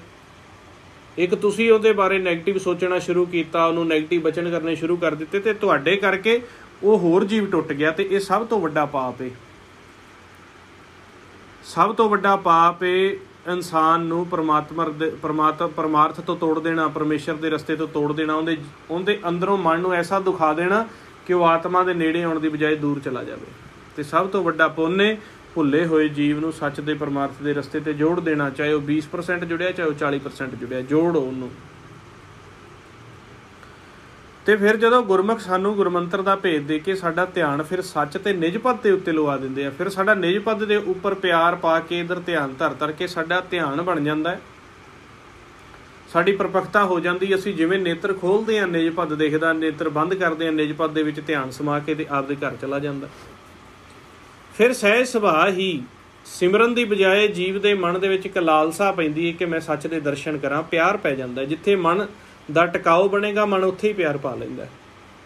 ਇੱਕ ਤੁਸੀਂ ਉਹਦੇ ਬਾਰੇ ਨੈਗੇਟਿਵ ਸੋਚਣਾ ਸ਼ੁਰੂ ਕੀਤਾ, ਉਹਨੂੰ ਨੈਗੇਟਿਵ ਬਚਨ ਕਰਨੇ ਸ਼ੁਰੂ ਕਰ ਦਿੱਤੇ, ਤੇ ਤੁਹਾਡੇ ਕਰਕੇ ਉਹ ਹੋਰ ਜੀਵ ਟੁੱਟ ਗਿਆ। ਤੇ ਇਹ ਸਭ ਤੋਂ ਵੱਡਾ ਪਾਪ ਹੈ। ਸਭ ਤੋਂ ਵੱਡਾ ਪਾਪ ਹੈ ਇਨਸਾਨ ਨੂੰ ਪਰਮਾਰਥ ਤੋਂ ਤੋੜ ਦੇਣਾ, ਪਰਮੇਸ਼ਰ ਦੇ ਰਸਤੇ ਤੋਂ ਤੋੜ ਦੇਣਾ, ਉਹਦੇ ਅੰਦਰੋਂ ਮਨ ਨੂੰ ਐਸਾ ਦੁਖਾ ਦੇਣਾ ਕਿ ਉਹ ਆਤਮਾ ਦੇ ਨੇੜੇ ਆਉਣ ਦੀ ਬਜਾਏ ਦੂਰ ਚਲਾ ਜਾਵੇ। ਤੇ ਸਭ ਤੋਂ ਵੱਡਾ ਪੁੰਨ ਹੈ ਭੁੱਲੇ ਹੋਏ ਜੀਵ ਨੂੰ ਸੱਚ ਦੇ ਪਰਮਾਰਥ ਦੇ ਰਸਤੇ ਤੇ ਜੋੜ ਦੇਣਾ, ਚਾਹੇ ਉਹ 20% ਜੁੜਿਆ, ਚਾਹੇ ਉਹ 40% ਜੁੜਿਆ, ਜੋੜੋ ਉਹਨੂੰ। ਤੇ ਫਿਰ ਜਦੋਂ ਗੁਰਮੁਖ ਸਾਨੂੰ ਗੁਰਮੰਤਰ ਦਾ ਭੇਦ ਦੇ ਕੇ ਸਾਡਾ ਧਿਆਨ ਫਿਰ ਸੱਚ ਤੇ ਨਿਜ ਪਦ ਦੇ ਉੱਤੇ ਲਵਾ ਦਿੰਦੇ ਆ, ਫਿਰ ਸਾਡਾ ਨਿਜ ਪਦ ਦੇ ਉੱਪਰ ਪਿਆਰ ਪਾ ਕੇ ਇੱਧਰ ਧਿਆਨ ਧਰ ਕੇ ਸਾਡਾ ਧਿਆਨ ਬਣ ਜਾਂਦਾ ਹੈ, ਸਾਡੀ ਪਰਪੱਕਤਾ ਹੋ ਜਾਂਦੀ। ਅਸੀਂ ਜਿਵੇਂ ਨੇਤਰ ਖੋਲ੍ਹਦੇ ਹਾਂ ਨਿਜ ਪਦ ਦਿਖਦਾ, ਨੇਤਰ ਬੰਦ ਕਰਦੇ ਹਾਂ ਨਿਜ ਪਦ ਦੇ ਵਿੱਚ ਧਿਆਨ ਸਮਾ ਕੇ, ਤੇ ਆਪਦੇ ਘਰ ਚਲਾ ਜਾਂਦਾ। ਫਿਰ ਸਹਿਜ ਸੁਭਾਅ ਹੀ ਸਿਮਰਨ ਦੀ ਬਜਾਏ ਜੀਵ ਦੇ ਮਨ ਦੇ ਵਿੱਚ ਇੱਕ ਲਾਲਸਾ ਪੈਂਦੀ ਹੈ ਕਿ ਮੈਂ ਸੱਚ ਦੇ ਦਰਸ਼ਨ ਕਰਾਂ, ਪਿਆਰ ਪੈ ਜਾਂਦਾ। ਜਿੱਥੇ ਮਨ ਦਾ ਟਿਕਾਓ ਬਣੇਗਾ ਮਨ ਉੱਥੇ ਹੀ ਪਿਆਰ ਪਾ ਲੈਂਦਾ।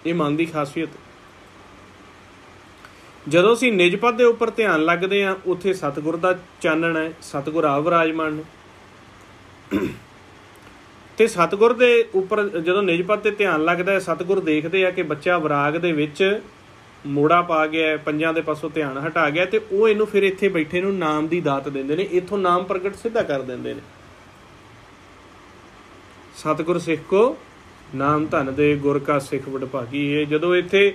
ਇਹ ਮਨ ਦੀ ਖਾਸੀਅਤ। ਜਦੋਂ ਅਸੀਂ ਨਿਜ ਪਦ ਦੇ ਉੱਪਰ ਧਿਆਨ ਲੱਗਦੇ ਹਾਂ ਉੱਥੇ ਸਤਿਗੁਰ ਦਾ ਚਾਨਣ ਹੈ, ਸਤਿਗੁਰ ਆਪ ਵਿਰਾਜਮਾਨ ਨੇ। ਤੇ ਸਤਿਗੁਰ ਦੇ ਉੱਪਰ ਜਦੋਂ ਨਿਜ ਪਦ ਤੇ ਧਿਆਨ ਲੱਗਦਾ ਹੈ, ਸਤਿਗੁਰ ਦੇਖਦੇ ਆ ਕਿ ਬੱਚਾ ਵਿਰਾਗ ਦੇ ਵਿੱਚ ਮੋੜਾ ਪਾ ਗਿਆ, ਪੰਜਾਂ ਦੇ ਪਾਸੋਂ ਧਿਆਨ ਹਟਾ ਗਿਆ, ਤੇ ਉਹ ਇਹਨੂੰ ਫਿਰ ਇੱਥੇ ਬੈਠੇ ਨੂੰ ਨਾਮ ਦੀ ਦਾਤ ਦਿੰਦੇ ਨੇ, ਇੱਥੋਂ ਨਾਮ ਪ੍ਰਗਟ ਸਿੱਧਾ ਕਰ ਦਿੰਦੇ ਨੇ। ਸਤਿਗੁਰ ਸਿੱਖ ਕੋ ਨਾਮ ਧਨ ਦੇ, ਗੁਰ ਕਾ ਸਿੱਖ ਵਡਭਾਗੀ। ਇਹ ਜਦੋਂ ਇੱਥੇ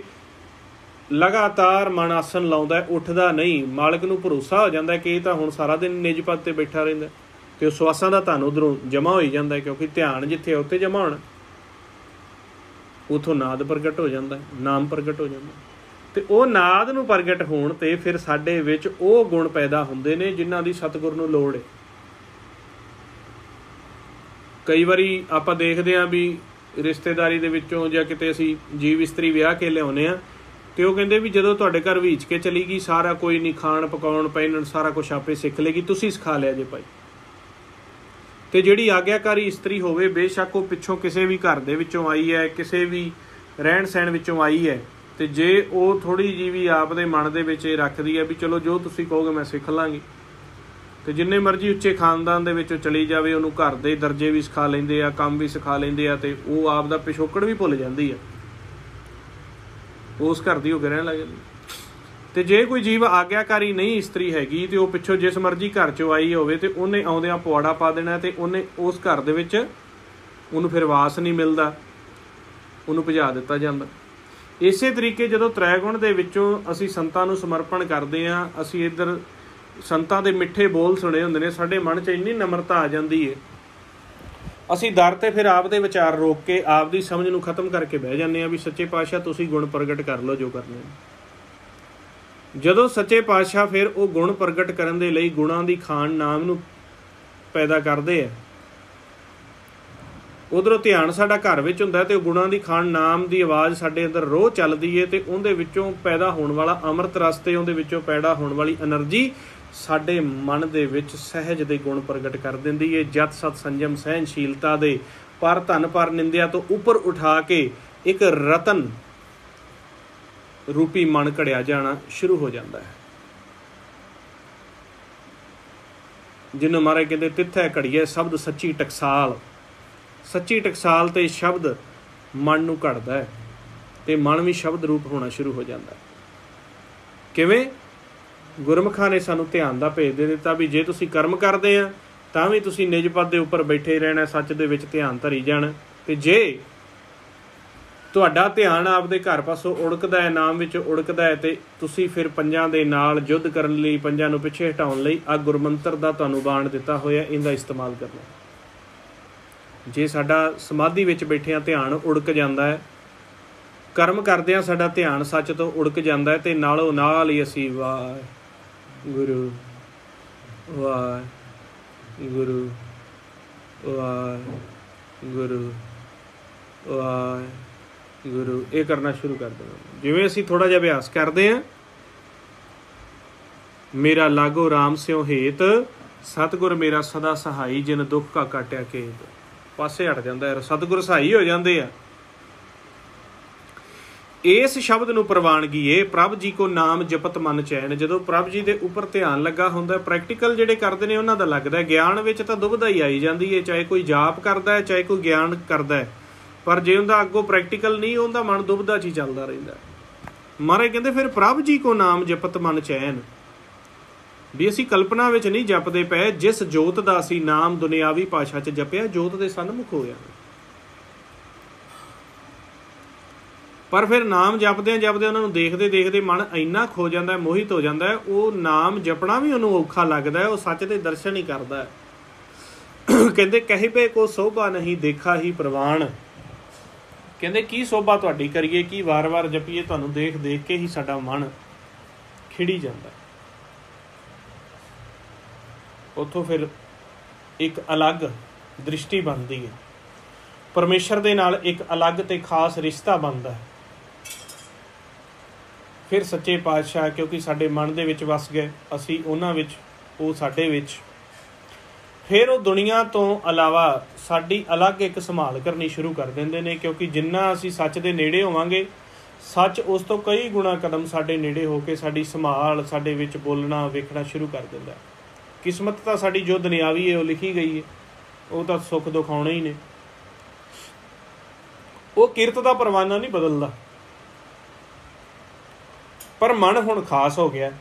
ਲਗਾਤਾਰ ਮਨ ਆਸਨ ਲਾਉਂਦਾ, ਉੱਠਦਾ ਨਹੀਂ, ਮਾਲਕ ਨੂੰ ਭਰੋਸਾ ਹੋ ਜਾਂਦਾ ਕਿ ਇਹ ਤਾਂ ਹੁਣ ਸਾਰਾ ਦਿਨ ਨਿਜ ਪਦ ਤੇ ਬੈਠਾ ਰਹਿੰਦਾ, ਤੇ ਉਹ ਸਵਾਸਾਂ ਦਾ ਧਨ ਉੱਧਰੋਂ ਜਮ੍ਹਾਂ ਹੋਈ ਜਾਂਦਾ, ਕਿਉਂਕਿ ਧਿਆਨ ਜਿੱਥੇ ਉੱਥੇ ਜਮ੍ਹਾਂ ਹੋਣਾ, ਉੱਥੋਂ ਨਾਦ ਪ੍ਰਗਟ ਹੋ ਜਾਂਦਾ, ਨਾਮ ਪ੍ਰਗਟ ਹੋ ਜਾਂਦਾ। ਤੇ ਉਹ ਨਾਦ ਨੂੰ ਪ੍ਰਗਟ ਹੋਣ ਤੇ ਫਿਰ ਸਾਡੇ ਵਿੱਚ ਉਹ ਗੁਣ ਪੈਦਾ ਹੁੰਦੇ ਨੇ ਜਿਨ੍ਹਾਂ ਦੀ ਸਤਿਗੁਰ ਨੂੰ ਲੋੜ ਹੈ। ਕਈ ਵਾਰੀ ਆਪਾਂ ਦੇਖਦੇ ਹਾਂ ਵੀ ਰਿਸ਼ਤੇਦਾਰੀ ਦੇ ਵਿੱਚੋਂ ਜਾਂ ਕਿਤੇ ਅਸੀਂ ਜੀਵ ਇਸਤਰੀ ਵਿਆਹ ਕੇ ਲਿਆਉਂਦੇ ਹਾਂ, ਤੇ ਉਹ ਕਹਿੰਦੇ ਵੀ ਜਦੋਂ ਤੁਹਾਡੇ ਘਰ ਵੀਚ ਕੇ ਚਲੀ ਗਈ ਸਾਰਾ ਕੋਈ ਨਹੀਂ, ਖਾਣ ਪਕਾਉਣ ਪਹਿਨਣ ਸਾਰਾ ਕੁਛ ਆਪੇ ਸਿੱਖ ਲੇਗੀ, ਤੁਸੀਂ ਸਿਖਾ ਲਿਆ ਜੇ ਭਾਈ। ਤੇ ਜਿਹੜੀ ਆਗਿਆਕਾਰੀ ਇਸਤਰੀ ਹੋਵੇ, ਬੇਸ਼ੱਕ ਉਹ ਪਿੱਛੋਂ ਕਿਸੇ ਵੀ ਘਰ ਦੇ ਵਿੱਚੋਂ ਆਈ ਹੈ, ਕਿਸੇ ਵੀ ਰਹਿਣ ਸਹਿਣ ਵਿੱਚੋਂ ਆਈ ਹੈ, ਤੇ ਜੇ ਉਹ ਥੋੜ੍ਹੀ ਜਿਹੀ ਵੀ ਆਪ ਦੇ ਮਨ ਦੇ ਵਿੱਚ ਇਹ ਰੱਖਦੀ ਹੈ ਵੀ ਚਲੋ ਜੋ ਤੁਸੀਂ ਕਹੋਗੇ ਮੈਂ ਸਿੱਖ ਲਾਂਗੀ, ਤੇ ਜਿੰਨੇ ਮਰਜ਼ੀ ਉੱਚੇ ਖਾਨਦਾਨ ਦੇ ਵਿੱਚੋਂ ਚਲੀ ਜਾਵੇ, ਉਹਨੂੰ ਘਰ ਦੇ ਦਰਜੇ ਵੀ ਸਿਖਾ ਲੈਂਦੇ ਆ, ਕੰਮ ਵੀ ਸਿਖਾ ਲੈਂਦੇ ਆ, ਤੇ ਉਹ ਆਪ ਦਾ ਪਿਛੋਕੜ ਵੀ ਭੁੱਲ ਜਾਂਦੀ ਆ, ਉਸ ਘਰ ਦੀ ਹੋ ਕੇ ਰਹਿਣ ਲੱਗ ਜਾਂਦੀ। ਤੇ ਜੇ ਕੋਈ ਜੀਵ ਆਗਿਆਕਾਰੀ ਨਹੀਂ ਇਸਤਰੀ ਹੈਗੀ, ਤੇ ਉਹ ਪਿੱਛੋਂ ਜਿਸ ਮਰਜ਼ੀ ਘਰ 'ਚੋਂ ਆਈ ਹੋਵੇ, ਤੇ ਉਹਨੇ ਆਉਂਦਿਆਂ ਪੁਆੜਾ ਪਾ ਦੇਣਾ, ਤੇ ਉਹਨੇ ਉਸ ਘਰ ਦੇ ਵਿੱਚ ਉਹਨੂੰ ਫਿਰ ਵਾਸ ਨਹੀਂ ਮਿਲਦਾ, ਉਹਨੂੰ ਭਜਾ ਦਿੱਤਾ ਜਾਂਦਾ। ਇਸੇ ਤਰੀਕੇ ਜਦੋਂ ਤ੍ਰੈਗੁਣ ਦੇ ਵਿੱਚੋਂ ਅਸੀਂ ਸੰਤਾਂ ਨੂੰ ਸਮਰਪਣ ਕਰਦੇ ਹਾਂ, ਅਸੀਂ ਇੱਧਰ ਸੰਤਾਂ ਦੇ ਮਿੱਠੇ ਬੋਲ ਸੁਣੇ ਹੁੰਦੇ ਨੇ, ਸਾਡੇ ਮਨ 'ਚ ਇੰਨੀ ਨਮਰਤਾ ਆ ਜਾਂਦੀ ਹੈ, ਅਸੀਂ ਦਰ ਤੇ ਫਿਰ ਆਪ ਦੇ ਵਿਚਾਰ ਰੋਕ ਕੇ ਆਪ ਦੀ ਸਮਝ ਨੂੰ ਖਤਮ ਕਰਕੇ ਬਹਿ ਜਾਂਦੇ ਹਾਂ ਵੀ ਸੱਚੇ ਪਾਤਸ਼ਾਹ ਤੁਸੀਂ ਗੁਣ ਪ੍ਰਗਟ ਕਰ ਲਓ ਜੋ ਕਰਨੇ। ਜਦੋਂ ਸੱਚੇ ਪਾਤਸ਼ਾਹ ਫਿਰ ਉਹ ਗੁਣ ਪ੍ਰਗਟ ਕਰਨ ਦੇ ਲਈ ਗੁਣਾਂ ਦੀ ਖਾਣ ਨਾਮ ਨੂੰ ਪੈਦਾ ਕਰਦੇ ਆ, ਉਧਰੋਂ ਧਿਆਨ ਸਾਡਾ ਘਰ ਵਿੱਚ ਹੁੰਦਾ, ਤੇ ਗੁਣਾਂ ਦੀ ਖਾਣ ਨਾਮ ਦੀ ਆਵਾਜ਼ ਸਾਡੇ ਅੰਦਰ ਰੋਜ਼ ਚੱਲਦੀ ਹੈ, ਤੇ ਉਹਦੇ ਵਿੱਚੋਂ ਪੈਦਾ ਹੋਣ ਵਾਲਾ ਅੰਮ੍ਰਿਤ ਰਸ ਤੇ ਉਹਦੇ ਵਿੱਚੋਂ ਪੈਦਾ ਹੋਣ ਵਾਲੀ ਐਨਰਜੀ ਸਾਡੇ ਮਨ ਦੇ ਵਿੱਚ ਸਹਿਜ ਦੇ ਗੁਣ ਪ੍ਰਗਟ ਕਰ ਦਿੰਦੀ ਹੈ। ਜਤ ਸਤ ਸੰਜਮ ਸਹਿਨਸ਼ੀਲਤਾ ਦੇ ਪਰ ਧਨ ਪਰ ਨਿੰਦਿਆ ਤੋਂ ਉੱਪਰ ਉਠਾ ਕੇ ਇੱਕ ਰਤਨ ਰੂਪੀ ਮਨ ਘੜਿਆ ਜਾਣਾ ਸ਼ੁਰੂ ਹੋ ਜਾਂਦਾ ਹੈ, ਜਿਹਨੂੰ ਮਹਾਰਾਜ ਕਹਿੰਦੇ ਤਿੱਥੈ ਘੜੀਏ ਸ਼ਬਦ ਸੱਚੀ ਟਕਸਾਲ। ਸੱਚੀ ਟਕਸਾਲ ਤੇ ਸ਼ਬਦ ਮਨ ਨੂੰ ਘੜਦਾ ਹੈ, ਤੇ ਮਨ ਵੀ ਸ਼ਬਦ ਰੂਪ ਹੋਣਾ ਸ਼ੁਰੂ ਹੋ ਜਾਂਦਾ ਹੈ। ਕਿਵੇਂ? ਗੁਰਮੁਖਾਂ ਨੇ ਸਾਨੂੰ ਧਿਆਨ ਦਾ ਭੇਦ ਦੇ ਦਿੱਤਾ ਵੀ ਜੇ ਤੁਸੀਂ ਕਰਮ ਕਰਦੇ ਆ ਤਾਂ ਵੀ ਤੁਸੀਂ ਨਿਜ ਪਦ ਦੇ ਉੱਪਰ ਬੈਠੇ ਰਹਿਣਾ, ਸੱਚ ਦੇ ਵਿੱਚ ਧਿਆਨ ਧਰੀ ਜਾਣਾ, ਤੇ ਜੇ ਤੁਹਾਡਾ ਧਿਆਨ ਆਪਦੇ ਘਰ ਪਾਸੋਂ ਉੜਕਦਾ ਹੈ, ਨਾਮ ਵਿੱਚ ਉੜਕਦਾ ਹੈ, ਤੇ ਤੁਸੀਂ ਫਿਰ ਪੰਜਾਂ ਦੇ ਨਾਲ ਯੁੱਧ ਕਰਨ ਲਈ, ਪੰਜਾਂ ਨੂੰ ਪਿੱਛੇ ਹਟਾਉਣ ਲਈ ਆ ਗੁਰਮੰਤਰ ਦਾ ਤੁਹਾਨੂੰ ਬਾਣ ਦਿੱਤਾ ਹੋਇਆ, ਇਹਦਾ ਇਸਤੇਮਾਲ ਕਰਨਾ। ਜੇ ਸਾਡਾ ਸਮਾਧੀ ਵਿੱਚ ਬੈਠਿਆਂ ਧਿਆਨ ਉੜਕ ਜਾਂਦਾ ਹੈ, ਕਰਮ ਕਰਦਿਆਂ ਸਾਡਾ ਧਿਆਨ ਸੱਚ ਤੋਂ ਉੜਕ ਜਾਂਦਾ ਹੈ, ਤੇ ਨਾਲੋਂ ਨਾਲ ਹੀ ਅਸੀਂ ਵਾਹਿਗੁਰੂ ਵਾਹਿਗੁਰੂ ਵਾਹਿਗੁਰੂ ਵਾਹਿਗੁਰੂ ਇਹ ਕਰਨਾ ਸ਼ੁਰੂ ਕਰ ਦੇਣਾ। ਜਿਵੇਂ ਅਸੀਂ ਥੋੜ੍ਹਾ ਜਿਹਾ ਅਭਿਆਸ ਕਰਦੇ ਹਾਂ, ਮੇਰਾ ਲਾਗੋ ਰਾਮ ਸਿਉ ਹੇਤ, ਸਤਿਗੁਰ ਮੇਰਾ ਸਦਾ ਸਹਾਈ, ਜਿਨ ਦੁੱਖ ਕਾ ਕਾਟਿਆ ਕੇਤ। ਪਾਸੇ ਹਟ ਜਾਂਦਾ ਹੈ, ਸਤਿਗੁਰ ਸਹਾਈ ਹੋ ਜਾਂਦੇ ਆ। ਇਸ ਸ਼ਬਦ ਨੂੰ ਪ੍ਰਵਾਨਗੀ ਏ ਪ੍ਰਭ ਜੀ ਕੋ ਨਾਮ ਜਪਤ ਮਨ ਚੈਨ। ਜਦੋਂ ਪ੍ਰਭ ਜੀ ਦੇ ਉੱਪਰ ਧਿਆਨ ਲੱਗਾ ਹੁੰਦਾ, ਪ੍ਰੈਕਟੀਕਲ ਜਿਹੜੇ ਕਰਦੇ ਨੇ ਉਹਨਾਂ ਦਾ ਲੱਗਦਾ। ਗਿਆਨ ਵਿੱਚ ਤਾਂ ਦੁਬਿਧਾ ਹੀ ਆਈ ਜਾਂਦੀ ਹੈ, ਚਾਹੇ ਕੋਈ ਜਾਪ ਕਰਦਾ ਹੈ ਚਾਹੇ ਕੋਈ ਗਿਆਨ ਕਰਦਾ ਹੈ, ਪਰ ਜੇ ਉਹਦਾ ਅੱਗੋਂ ਪ੍ਰੈਕਟੀਕਲ ਨਹੀਂ, ਉਹਦਾ ਮਨ ਦੁਬਿਧਾ 'ਚ ਹੀ ਚੱਲਦਾ ਰਹਿੰਦਾ। ਮਹਾਰਾਜ ਕਹਿੰਦੇ ਫਿਰ ਪ੍ਰਭ ਜੀ ਕੋ ਨਾਮ ਜਪਤ ਮਨ ਚੈਨ, ਵੀ ਅਸੀਂ ਕਲਪਨਾ ਵਿੱਚ ਨਹੀਂ ਜਪਦੇ ਪਏ, ਜਿਸ ਜੋਤ ਦਾ ਅਸੀਂ ਨਾਮ ਦੁਨਿਆਵੀ ਭਾਸ਼ਾ 'ਚ ਜਪਿਆ ਜੋਤ ਦੇ ਸਨਮੁਖ ਹੋਇਆ। ਪਰ ਫਿਰ ਨਾਮ ਜਪਦਿਆਂ ਜਪਦਿਆਂ ਉਹਨਾਂ ਨੂੰ ਦੇਖਦੇ ਦੇਖਦੇ ਮਨ ਇੰਨਾ ਖੋ ਜਾਂਦਾ, ਮੋਹਿਤ ਹੋ ਜਾਂਦਾ, ਉਹ ਨਾਮ ਜਪਣਾ ਵੀ ਉਹਨੂੰ ਔਖਾ ਲੱਗਦਾ, ਉਹ ਸੱਚ ਦੇ ਦਰਸ਼ਨ ਹੀ ਕਰਦਾ। ਕਹਿੰਦੇ ਕਹੀ ਪਏ ਕੋ ਸੋਭਾ ਨਹੀਂ ਦੇਖਾ ਹੀ ਪ੍ਰਵਾਨ। ਕਹਿੰਦੇ ਕੀ ਸੋਭਾ ਤੁਹਾਡੀ ਕਰੀਏ, ਕੀ ਵਾਰ-ਵਾਰ ਜਪੀਏ, ਤੁਹਾਨੂੰ ਦੇਖ ਦੇਖ ਕੇ ਹੀ ਸਾਡਾ ਮਨ ਖਿੜੀ ਜਾਂਦਾ। ਉੱਥੋਂ ਫਿਰ ਇੱਕ ਅਲੱਗ ਦ੍ਰਿਸ਼ਟੀ ਬਣਦੀ ਹੈ, ਪਰਮੇਸ਼ਰ ਦੇ ਨਾਲ ਇੱਕ ਅਲੱਗ ਤੇ ਖਾਸ ਰਿਸ਼ਤਾ ਬਣਦਾ ਹੈ। ਫਿਰ ਸੱਚੇ ਪਾਤਸ਼ਾਹ ਕਿਉਂਕਿ ਸਾਡੇ ਮਨ ਦੇ ਵਿੱਚ ਵਸ ਗਏ, ਅਸੀਂ ਉਹਨਾਂ ਵਿੱਚ, ਉਹ ਸਾਡੇ ਵਿੱਚ, ਫਿਰ ਉਹ ਦੁਨੀਆ ਤੋਂ ਇਲਾਵਾ ਸਾਡੀ ਅਲੱਗ ਇੱਕ ਸੰਭਾਲ ਕਰਨੀ ਸ਼ੁਰੂ ਕਰ ਦਿੰਦੇ ਨੇ। ਕਿਉਂਕਿ ਜਿੰਨਾ ਅਸੀਂ ਸੱਚ ਦੇ ਨੇੜੇ ਹੋਵਾਂਗੇ, ਸੱਚ ਉਸ ਤੋਂ ਕਈ ਗੁਣਾ ਕਦਮ ਸਾਡੇ ਨੇੜੇ ਹੋ ਕੇ ਸਾਡੀ ਸੰਭਾਲ, ਸਾਡੇ ਵਿੱਚ ਬੋਲਣਾ ਵੇਖਣਾ ਸ਼ੁਰੂ ਕਰ ਦਿੰਦਾ। ਕਿਸਮਤ ਤਾਂ ਸਾਡੀ ਜੋ ਦੁਨਿਆਵੀ ਹੈ ਉਹ ਲਿਖੀ ਗਈ ਹੈ, ਉਹ ਤਾਂ ਸੁੱਖ ਦਿਖਾਉਣੇ ਹੀ ਨੇ। ਉਹ ਕਿਰਤ ਦਾ ਪਰਵਾਨਾ ਨਹੀਂ ਬਦਲਦਾ। ਪਰ ਮਨ ਹੁਣ ਖਾਸ ਹੋ ਗਿਆ,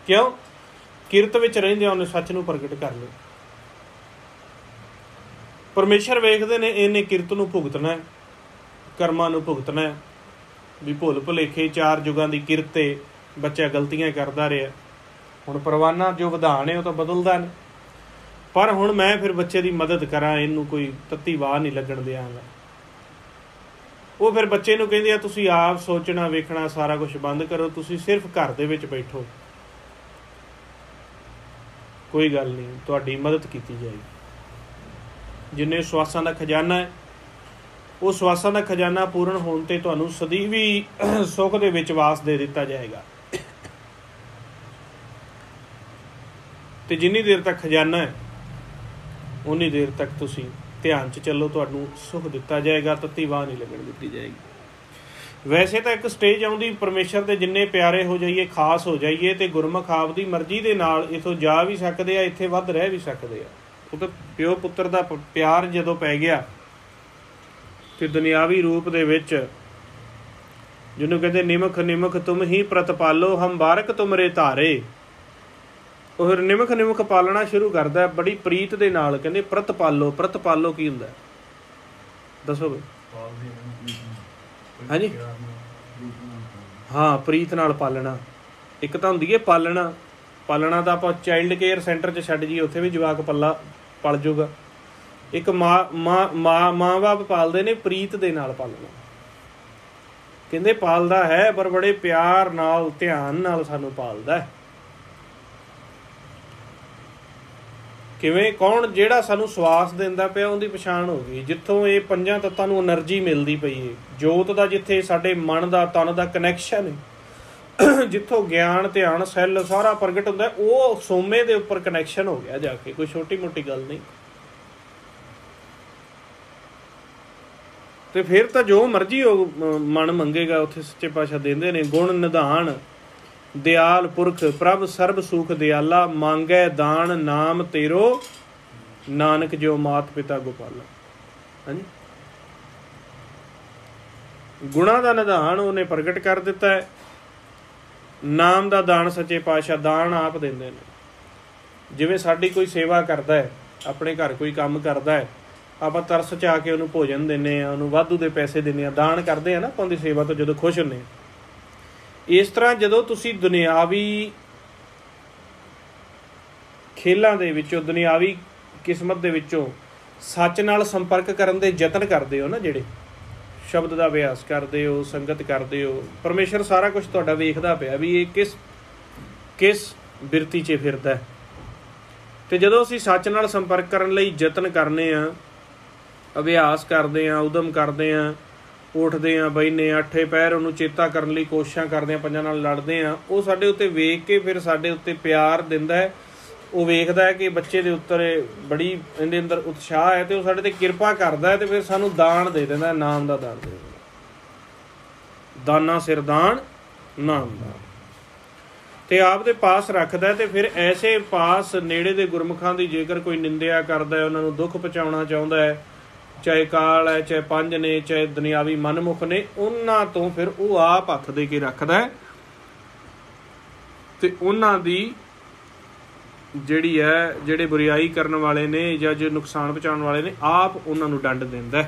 ਕਿਉਂ? ਕਿਰਤ ਵਿੱਚ ਰਹਿੰਦਿਆਂ ਉਹਨੇ ਸੱਚ ਨੂੰ ਪ੍ਰਗਟ ਕਰ ਲਿਆ। ਪਰਮੇਸ਼ਰ ਵੇਖਦੇ ਨੇ ਇਹਨੇ ਕਿਰਤ ਨੂੰ ਭੁਗਤਣਾ, ਕਰਮਾਂ ਨੂੰ ਭੁਗਤਣਾ, ਵੀ ਭੁੱਲ ਭੁਲੇਖੇ 4 ਯੁਗਾਂ ਦੀ ਕਿਰਤ ਤੇ ਬੱਚਾ ਗਲਤੀਆਂ ਕਰਦਾ ਰਿਹਾ। ਹੁਣ ਪਰਵਾਨਾ ਜੋ ਵਿਧਾਨ ਹੈ ਉਹ ਤਾਂ ਬਦਲਦਾ ਨਹੀਂ, ਪਰ ਹੁਣ ਮੈਂ ਫਿਰ ਬੱਚੇ ਦੀ ਮਦਦ ਕਰਾਂ, ਇਹਨੂੰ ਕੋਈ ਤੱਤੀ ਵਾਹ ਨਹੀਂ ਲੱਗਣ ਦਿਆਂਗਾ। ਉਹ ਫਿਰ ਬੱਚੇ ਨੂੰ ਕਹਿੰਦੇ ਆ ਤੁਸੀਂ ਆਪ ਸੋਚਣਾ ਵੇਖਣਾ ਸਾਰਾ ਕੁਛ ਬੰਦ ਕਰੋ, ਤੁਸੀਂ ਸਿਰਫ ਘਰ ਦੇ ਵਿੱਚ ਬੈਠੋ, ਕੋਈ ਗੱਲ ਨਹੀਂ, ਤੁਹਾਡੀ ਮਦਦ ਕੀਤੀ ਜਾਏਗੀ। ਜਿੰਨੇ ਸਵਾਸਾਂ ਦਾ ਖਜ਼ਾਨਾ ਹੈ, ਉਹ ਸਵਾਸਾਂ ਦਾ ਖਜ਼ਾਨਾ ਪੂਰਨ ਹੋਣ ਤੇ ਤੁਹਾਨੂੰ ਸਦੀਵੀ ਸੁੱਖ ਦੇ ਵਿੱਚ ਵਾਸ ਦੇ ਦਿੱਤਾ ਜਾਏਗਾ। ਤੇ ਜਿੰਨੀ ਦੇਰ ਤੱਕ ਖਜ਼ਾਨਾ ਹੈ ਉਨੀ ਦੇਰ ਤੱਕ ਤੁਸੀਂ ਧਿਆਨ 'ਚ ਚੱਲੋ, ਤੁਹਾਨੂੰ ਸੁੱਖ ਦਿੱਤਾ ਜਾਏਗਾ, ਤੱਤੀ ਵਾਹ ਨਹੀਂ ਲੱਗਣ ਦਿੱਤੀ ਜਾਏਗੀ। ਵੈਸੇ ਤਾਂ ਇੱਕ ਸਟੇਜ ਆਉਂਦੀ ਪਰਮੇਸ਼ਰ ਦੇ ਜਿੰਨੇ ਪਿਆਰੇ ਹੋ ਜਾਈਏ, ਖਾਸ ਹੋ ਜਾਈਏ, ਤੇ ਗੁਰਮੁਖ ਆਪ ਦੀ ਮਰਜ਼ੀ ਦੇ ਨਾਲ ਇੱਥੋਂ ਜਾ ਵੀ ਸਕਦੇ ਆ, ਇੱਥੇ ਵੱਧ ਰਹਿ ਵੀ ਸਕਦੇ ਆ। ਉਹ ਤਾਂ ਪਿਓ ਪੁੱਤਰ ਦਾ ਪਿਆਰ ਜਦੋਂ ਪੈ ਗਿਆ ਤੇ ਦੁਨਿਆਵੀ ਰੂਪ ਦੇ ਵਿੱਚ, ਜਿਹਨੂੰ ਕਹਿੰਦੇ ਨਿਮਖ ਨਿਮਖ ਤੁਮ ਹੀ ਪ੍ਰਤਪਾਲੋ ਹਮ ਬਾਰਕ ਤੁਮਰੇ ਧਾਰੇ, ਉਹ ਫਿਰ ਨਿਮਖ ਨਿਮਖ ਪਾਲਣਾ ਸ਼ੁਰੂ ਕਰਦਾ ਬੜੀ ਪ੍ਰੀਤ ਦੇ ਨਾਲ। ਕਹਿੰਦੇ ਪ੍ਰਤਪਾਲੋ, ਪ੍ਰਤਪਾਲੋ ਕੀ ਹੁੰਦਾ ਦੱਸੋ ਬਈ? ਹਾਂਜੀ ਹਾਂ, ਪ੍ਰੀਤ ਨਾਲ ਪਾਲਣਾ। ਇੱਕ ਤਾਂ ਹੁੰਦੀ ਹੈ ਪਾਲਣਾ, ਪਾਲਣਾ ਤਾਂ ਆਪਾਂ ਚਾਈਲਡ ਕੇਅਰ ਸੈਂਟਰ 'ਚ ਛੱਡ ਜਾਈਏ, ਉੱਥੇ ਵੀ ਜਵਾਕ ਪਲ ਜਾਊਗਾ। ਇੱਕ ਮਾਂ ਬਾਪ ਪਾਲਦੇ ਨੇ ਪ੍ਰੀਤ ਦੇ ਨਾਲ ਪਾਲਣਾ। ਕਹਿੰਦੇ ਪਾਲਦਾ ਹੈ ਪਰ ਬੜੇ ਪਿਆਰ ਨਾਲ, ਧਿਆਨ ਨਾਲ ਸਾਨੂੰ ਪਾਲਦਾ। ਕਿਵੇਂ? ਕੌਣ? ਜਿਹੜਾ ਸਾਨੂੰ ਸਵਾਸ ਦਿੰਦਾ ਪਿਆ ਉਹਦੀ ਪਛਾਣ ਹੋ ਗਈ। ਜਿੱਥੋਂ ਇਹ 5 ਤੱਤਾਂ ਨੂੰ ਐਨਰਜੀ ਮਿਲਦੀ ਪਈ ਹੈ, ਜੋਤ ਦਾ ਜਿੱਥੇ ਸਾਡੇ ਮਨ ਦਾ ਤਨ ਦਾ ਕਨੈਕਸ਼ਨ ਹੈ, ਜਿੱਥੋਂ ਗਿਆਨ ਧਿਆਨ ਸੈੱਲ ਸਾਰਾ ਪ੍ਰਗਟ ਹੁੰਦਾ, ਉਹ ਸੋਮੇ ਦੇ ਉੱਪਰ ਕਨੈਕਸ਼ਨ ਹੋ ਗਿਆ ਜਾ ਕੇ। ਕੋਈ ਛੋਟੀ ਮੋਟੀ ਗੱਲ ਨਹੀਂ। ਤੇ ਫਿਰ ਤਾਂ ਜੋ ਮਰਜ਼ੀ ਉਹ ਮਨ ਮੰਗੇਗਾ ਉੱਥੇ ਸੱਚੇ ਪਾਤਸ਼ਾਹ ਦਿੰਦੇ ਨੇ। ਗੁਣ ਨਿਧਾਨ ਦਿਆਲ ਪੁਰਖ ਪ੍ਰਭ ਸਰਬ ਸੁਖ ਦਿਆਲਾ, ਮੰਗੈ ਦਾਨ ਨਾਮ ਤੇਰੋ ਨਾਨਕ ਜੋ ਮਾਤ ਪਿਤਾ ਗੋਪਾਲਾ। ਹਾਂਜੀ, ਗੁਣਾਂ ਦਾ ਨਿਧਾਨ ਉਹਨੇ ਪ੍ਰਗਟ ਕਰ ਦਿੱਤਾ ਹੈ। ਨਾਮ ਦਾ ਦਾਨ ਸੱਚੇ ਪਾਤਸ਼ਾਹ ਦਾਨ ਆਪ ਦਿੰਦੇ ਨੇ। ਜਿਵੇਂ ਸਾਡੀ ਕੋਈ ਸੇਵਾ ਕਰਦਾ ਹੈ, ਆਪਣੇ ਘਰ ਕੋਈ ਕੰਮ ਕਰਦਾ ਹੈ, ਆਪਾਂ ਤਰਸ 'ਚ ਆ ਕੇ ਉਹਨੂੰ ਭੋਜਨ ਦਿੰਦੇ ਹਾਂ, ਉਹਨੂੰ ਵਾਧੂ ਦੇ ਪੈਸੇ ਦਿੰਦੇ ਹਾਂ, ਦਾਨ ਕਰਦੇ ਹਾਂ ਨਾ ਆਪਾਂ ਉਹਦੀ ਸੇਵਾ ਤੋਂ ਜਦੋਂ ਖੁਸ਼ ਹੁੰਦੇ ਹਾਂ। ਇਸ ਤਰ੍ਹਾਂ ਜਦੋਂ ਤੁਸੀਂ ਦੁਨਿਆਵੀ ਖੇਲਾਂ ਦੇ ਵਿੱਚੋਂ, ਦੁਨਿਆਵੀ ਕਿਸਮਤ ਦੇ ਵਿੱਚੋਂ ਸੱਚ ਨਾਲ ਸੰਪਰਕ ਕਰਨ ਦੇ ਯਤਨ ਕਰਦੇ ਹੋ ਨਾ, ਜਿਹੜੇ ਸ਼ਬਦ ਦਾ ਅਭਿਆਸ ਕਰਦੇ ਹੋ, ਸੰਗਤ ਕਰਦੇ ਹੋ, ਪਰਮੇਸ਼ਰ ਸਾਰਾ ਕੁਛ ਤੁਹਾਡਾ ਵੇਖਦਾ ਪਿਆ ਵੀ ਇਹ ਕਿਸ ਬਿਰਤੀ 'ਚ ਫਿਰਦਾ। ਤੇ ਜਦੋਂ ਅਸੀਂ ਸੱਚ ਨਾਲ ਸੰਪਰਕ ਕਰਨ ਲਈ ਯਤਨ ਕਰਨੇ ਆ, ਅਭਿਆਸ ਕਰਦੇ ਹਾਂ, ਉਦਮ ਕਰਦੇ ਹਾਂ, ਉੱਠਦੇ ਹਾਂ, ਬਹਿੰਦੇ ਹਾਂ, 8 ਪਹਿਰ ਉਹਨੂੰ ਚੇਤਾ ਕਰਨ ਲਈ ਕੋਸ਼ਿਸ਼ਾਂ ਕਰਦੇ ਹਾਂ, 5 ਨਾਲ ਲੜਦੇ ਹਾਂ, ਉਹ ਸਾਡੇ ਉੱਤੇ ਵੇਖ ਕੇ ਫਿਰ ਸਾਡੇ ਉੱਤੇ ਪਿਆਰ ਦਿੰਦਾ ਹੈ। ਉਹ ਵੇਖਦਾ ਹੈ ਕਿ ਬੱਚੇ ਦੇ ਉੱਤਰ ਬੜੀ ਇਹਦੇ ਅੰਦਰ ਉਤਸ਼ਾਹ ਹੈ, ਤੇ ਉਹ ਸਾਡੇ ਤੇ ਕਿਰਪਾ ਕਰਦਾ ਹੈ, ਤੇ ਫਿਰ ਸਾਨੂੰ ਦਾਨ ਦੇ ਦਿੰਦਾ, ਨਾਮ ਦਾ ਦਾਨ ਦੇ ਦਿੰਦਾ। ਦਾਨਾ ਸਿਰ ਦਾਨ ਨਾਮ ਦਾ, ਤੇ ਆਪ ਦੇ ਪਾਸ ਰੱਖਦਾ। ਤੇ ਫਿਰ ਐਸੇ ਪਾਸ ਨੇੜੇ ਦੇ ਗੁਰਮੁਖਾਂ ਦੀ ਜੇਕਰ ਕੋਈ ਨਿੰਦਿਆ ਕਰਦਾ, ਉਹਨਾਂ ਨੂੰ ਦੁੱਖ ਪਹੁੰਚਾਉਣਾ ਚਾਹੁੰਦਾ ਹੈ, ਚਾਹੇ ਕਾਲ ਹੈ, ਚਾਹੇ ਪੰਜ ਨੇ, ਚਾਹੇ ਦੁਨਿਆਵੀ ਮਨਮੁਖ ਨੇ, ਉਹਨਾਂ ਤੋਂ ਫਿਰ ਉਹ ਆਪ ਹੱਥ ਦੇ ਕੇ ਰੱਖਦਾ ਹੈ, ਤੇ ਉਹਨਾਂ ਦੀ ਜਿਹੜੀ ਹੈ, ਜਿਹੜੇ ਬੁਰਾਈ ਕਰਨ ਵਾਲੇ ਨੇ ਜਾਂ ਜੋ ਨੁਕਸਾਨ ਪਹੁੰਚਾਉਣ ਵਾਲੇ ਨੇ, ਆਪ ਉਹਨਾਂ ਨੂੰ ਦੰਡ ਦਿੰਦਾ।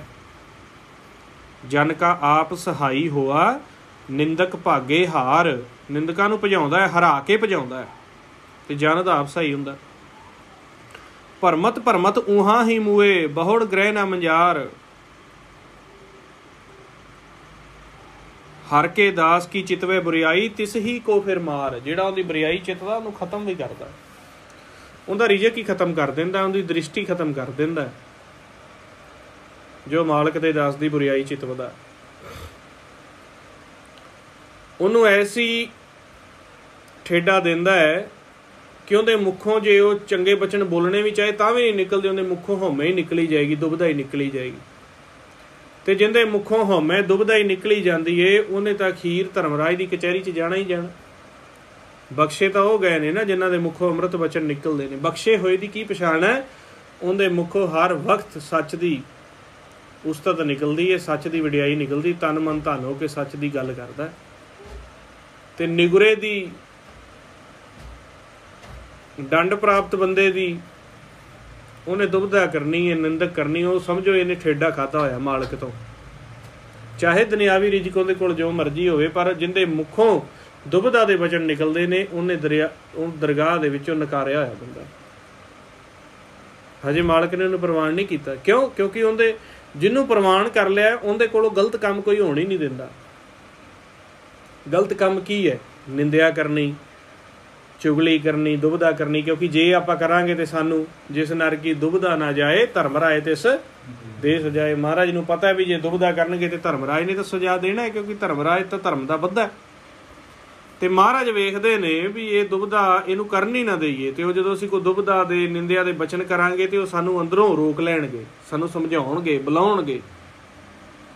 ਜਨ ਕਾ ਆਪ ਸਹਾਈ ਹੋਆ, ਨਿੰਦਕ ਭਾਗੇ ਹਾਰ। ਨਿੰਦਕਾਂ ਨੂੰ ਭਜਾਉਂਦਾ ਹੈ, ਹਰਾ ਕੇ ਭਜਾਉਂਦਾ ਹੈ, ਤੇ ਜਨ ਦਾ ਆਪ ਸਹਾਈ ਹੁੰਦਾ। ਭਰਮਤ ਭਰਮਤ ਊਹਾਂ ਹੀ ਮੂਏ, ਬਹੁੜ ਗ੍ਰਹਿ ਨਾ ਮੰਜਾਰ। ਹਰ ਕੇ ਦਾਸ ਕੀ ਚਿਤਵੇ ਬੁਰਿਆਈ, ਤਿਸ ਹੀ ਕੋ ਫਿਰ ਮਾਰ। ਜਿਹੜਾ ਉਹਦੀ ਬੁਰਿਆਈ ਚਿੱਤਦਾ ਉਹਨੂੰ ਖਤਮ ਵੀ ਕਰਦਾ, ਉਹਦਾ ਰਿਜ਼ਕ ਹੀ ਖਤਮ ਕਰ ਦਿੰਦਾ, ਉਹਦੀ ਦ੍ਰਿਸ਼ਟੀ ਖਤਮ ਕਰ ਦਿੰਦਾ, ਜੋ ਮਾਲਕ ਦੇ ਦਾਸ ਦੀ ਬੁਰਿਆਈ ਚਿਤਵਦਾ। ਉਹਨੂੰ ਐਸੀ ਠੇਡਾ ਦਿੰਦਾ ਹੈ ਕਿ ਉਹਦੇ ਮੁੱਖੋਂ ਜੇ ਉਹ ਚੰਗੇ ਬਚਨ ਬੋਲਣੇ ਵੀ ਚਾਹੇ ਤਾਂ ਵੀ ਨਹੀਂ ਨਿਕਲਦੇ, ਉਹਦੇ ਮੁੱਖੋਂ ਹਉਮੈ ਹੀ ਨਿਕਲੀ ਜਾਏਗੀ, ਦੁਬਦਾ ਹੀ ਨਿਕਲੀ ਜਾਏਗੀ। ਤੇ ਜਿਹਦੇ ਮੁੱਖੋਂ ਹਉਮੈ ਦੁਬਦਾ ਹੀ ਨਿਕਲੀ ਜਾਂਦੀ ਏ, ਉਹਨੇ ਤਾਂ ਅਖੀਰ ਧਰਮਰਾਜ ਦੀ ਕਚਹਿਰੀ 'ਚ ਜਾਣਾ ਹੀ ਜਾਣਾ। ਬਖਸ਼ੇ ਤਾਂ ਉਹ ਗਏ ਨੇ ਨਾ ਜਿਨ੍ਹਾਂ ਦੇ ਮੁੱਖੋਂ ਅੰਮ੍ਰਿਤ ਬਚਨ ਨਿਕਲਦੇ ਨੇ। ਬਖਸ਼ੇ ਹੋਏ ਦੀ ਕੀ ਪਛਾਣ ਹੈ? ਉਹਦੇ ਮੁੱਖੋਂ ਹਰ ਵਕਤ ਸੱਚ ਦੀ ਉਸਤਤ ਨਿਕਲਦੀ ਹੈ, ਸੱਚ ਦੀ ਵਡਿਆਈ ਨਿਕਲਦੀ, ਤਨ ਮਨ ਧਨ ਹੋ ਕੇ ਸੱਚ ਦੀ ਗੱਲ ਕਰਦਾ। ਤੇ ਨਿਗੁਰੇ ਦੀ ਡੰਡ ਪ੍ਰਾਪਤ ਬੰਦੇ ਦੀ ਉਹਨੇ ਦੁਬਦਾ ਕਰਨੀ ਹੈ, ਨਿੰਦਕ ਕਰਨੀ, ਉਹ ਸਮਝੋ ਇਹਨੇ ਠੇਡਾ ਖਾਧਾ ਹੋਇਆ ਮਾਲਕ ਤੋਂ। ਚਾਹੇ ਦੁਨਿਆਵੀ ਰਿਜ਼ਕ ਉਹਦੇ ਕੋਲ ਜੋ ਮਰਜ਼ੀ ਹੋਵੇ, ਪਰ ਜਿੰਦੇ ਮੁੱਖੋਂ ਦੁਬਦਾ ਦੇ ਵਚਨ ਨਿਕਲਦੇ ਨੇ, ਉਹਨੇ ਦਰਗਾਹ ਦੇ ਵਿੱਚੋਂ ਨਕਾਰਿਆ ਹੋਇਆ ਬੰਦਾ। ਹਜੇ ਮਾਲਕ ਨੇ ਉਹਨੂੰ ਪ੍ਰਵਾਨ ਨਹੀਂ ਕੀਤਾ। ਕਿਉਂ? ਕਿਉਂਕਿ ਉਹਦੇ ਜਿਹਨੂੰ ਪ੍ਰਵਾਨ ਕਰ ਲਿਆ ਉਹਦੇ ਕੋਲੋਂ ਗਲਤ ਕੰਮ ਕੋਈ ਹੋਣ ਹੀ ਨਹੀਂ ਦਿੰਦਾ। ਗਲਤ ਕੰਮ ਕੀ ਹੈ? ਨਿੰਦਿਆ ਕਰਨੀ, ਚੁਗਲੀ ਕਰਨੀ, ਦੁਬਦਾ ਕਰਨੀ। ਕਿਉਂਕਿ ਜੇ ਆਪਾਂ ਕਰਾਂਗੇ ਤੇ ਸਾਨੂੰ ਜਿਸ ਨਰ ਕੀ ਦੁਬਦਾ ਨਾ ਜਾਏ, ਧਰਮਰਾਏ ਤਿਸ ਦੇ ਸਜਾਏ। ਮਹਾਰਾਜ ਨੂੰ ਪਤਾ ਵੀ ਜੇ ਦੁਬਦਾ ਕਰਨਗੇ ਤੇ ਧਰਮਰਾਜ ਨੇ ਤਾਂ ਸਜਾ ਦੇਣਾ ਹੈ, ਕਿਉਂਕਿ ਧਰਮਰਾਜ ਤਾਂ ਧਰਮ ਦਾ ਬੱਧਾ। ਤੇ ਮਹਾਰਾਜ ਵੇਖਦੇ ਨੇ ਵੀ ਇਹ ਦੁਬਦਾ ਇਹਨੂੰ ਕਰਨ ਹੀ ਨਾ ਦੇਈਏ, ਤੇ ਉਹ ਜਦੋਂ ਅਸੀਂ ਕੋਈ ਦੁਬਦਾ ਦੇ ਨਿੰਦਿਆ ਦੇ ਬਚਨ ਕਰਾਂਗੇ ਤੇ ਉਹ ਸਾਨੂੰ ਅੰਦਰੋਂ ਰੋਕ ਲੈਣਗੇ, ਸਾਨੂੰ ਸਮਝਾਉਣਗੇ, ਬੁਲਾਉਣਗੇ।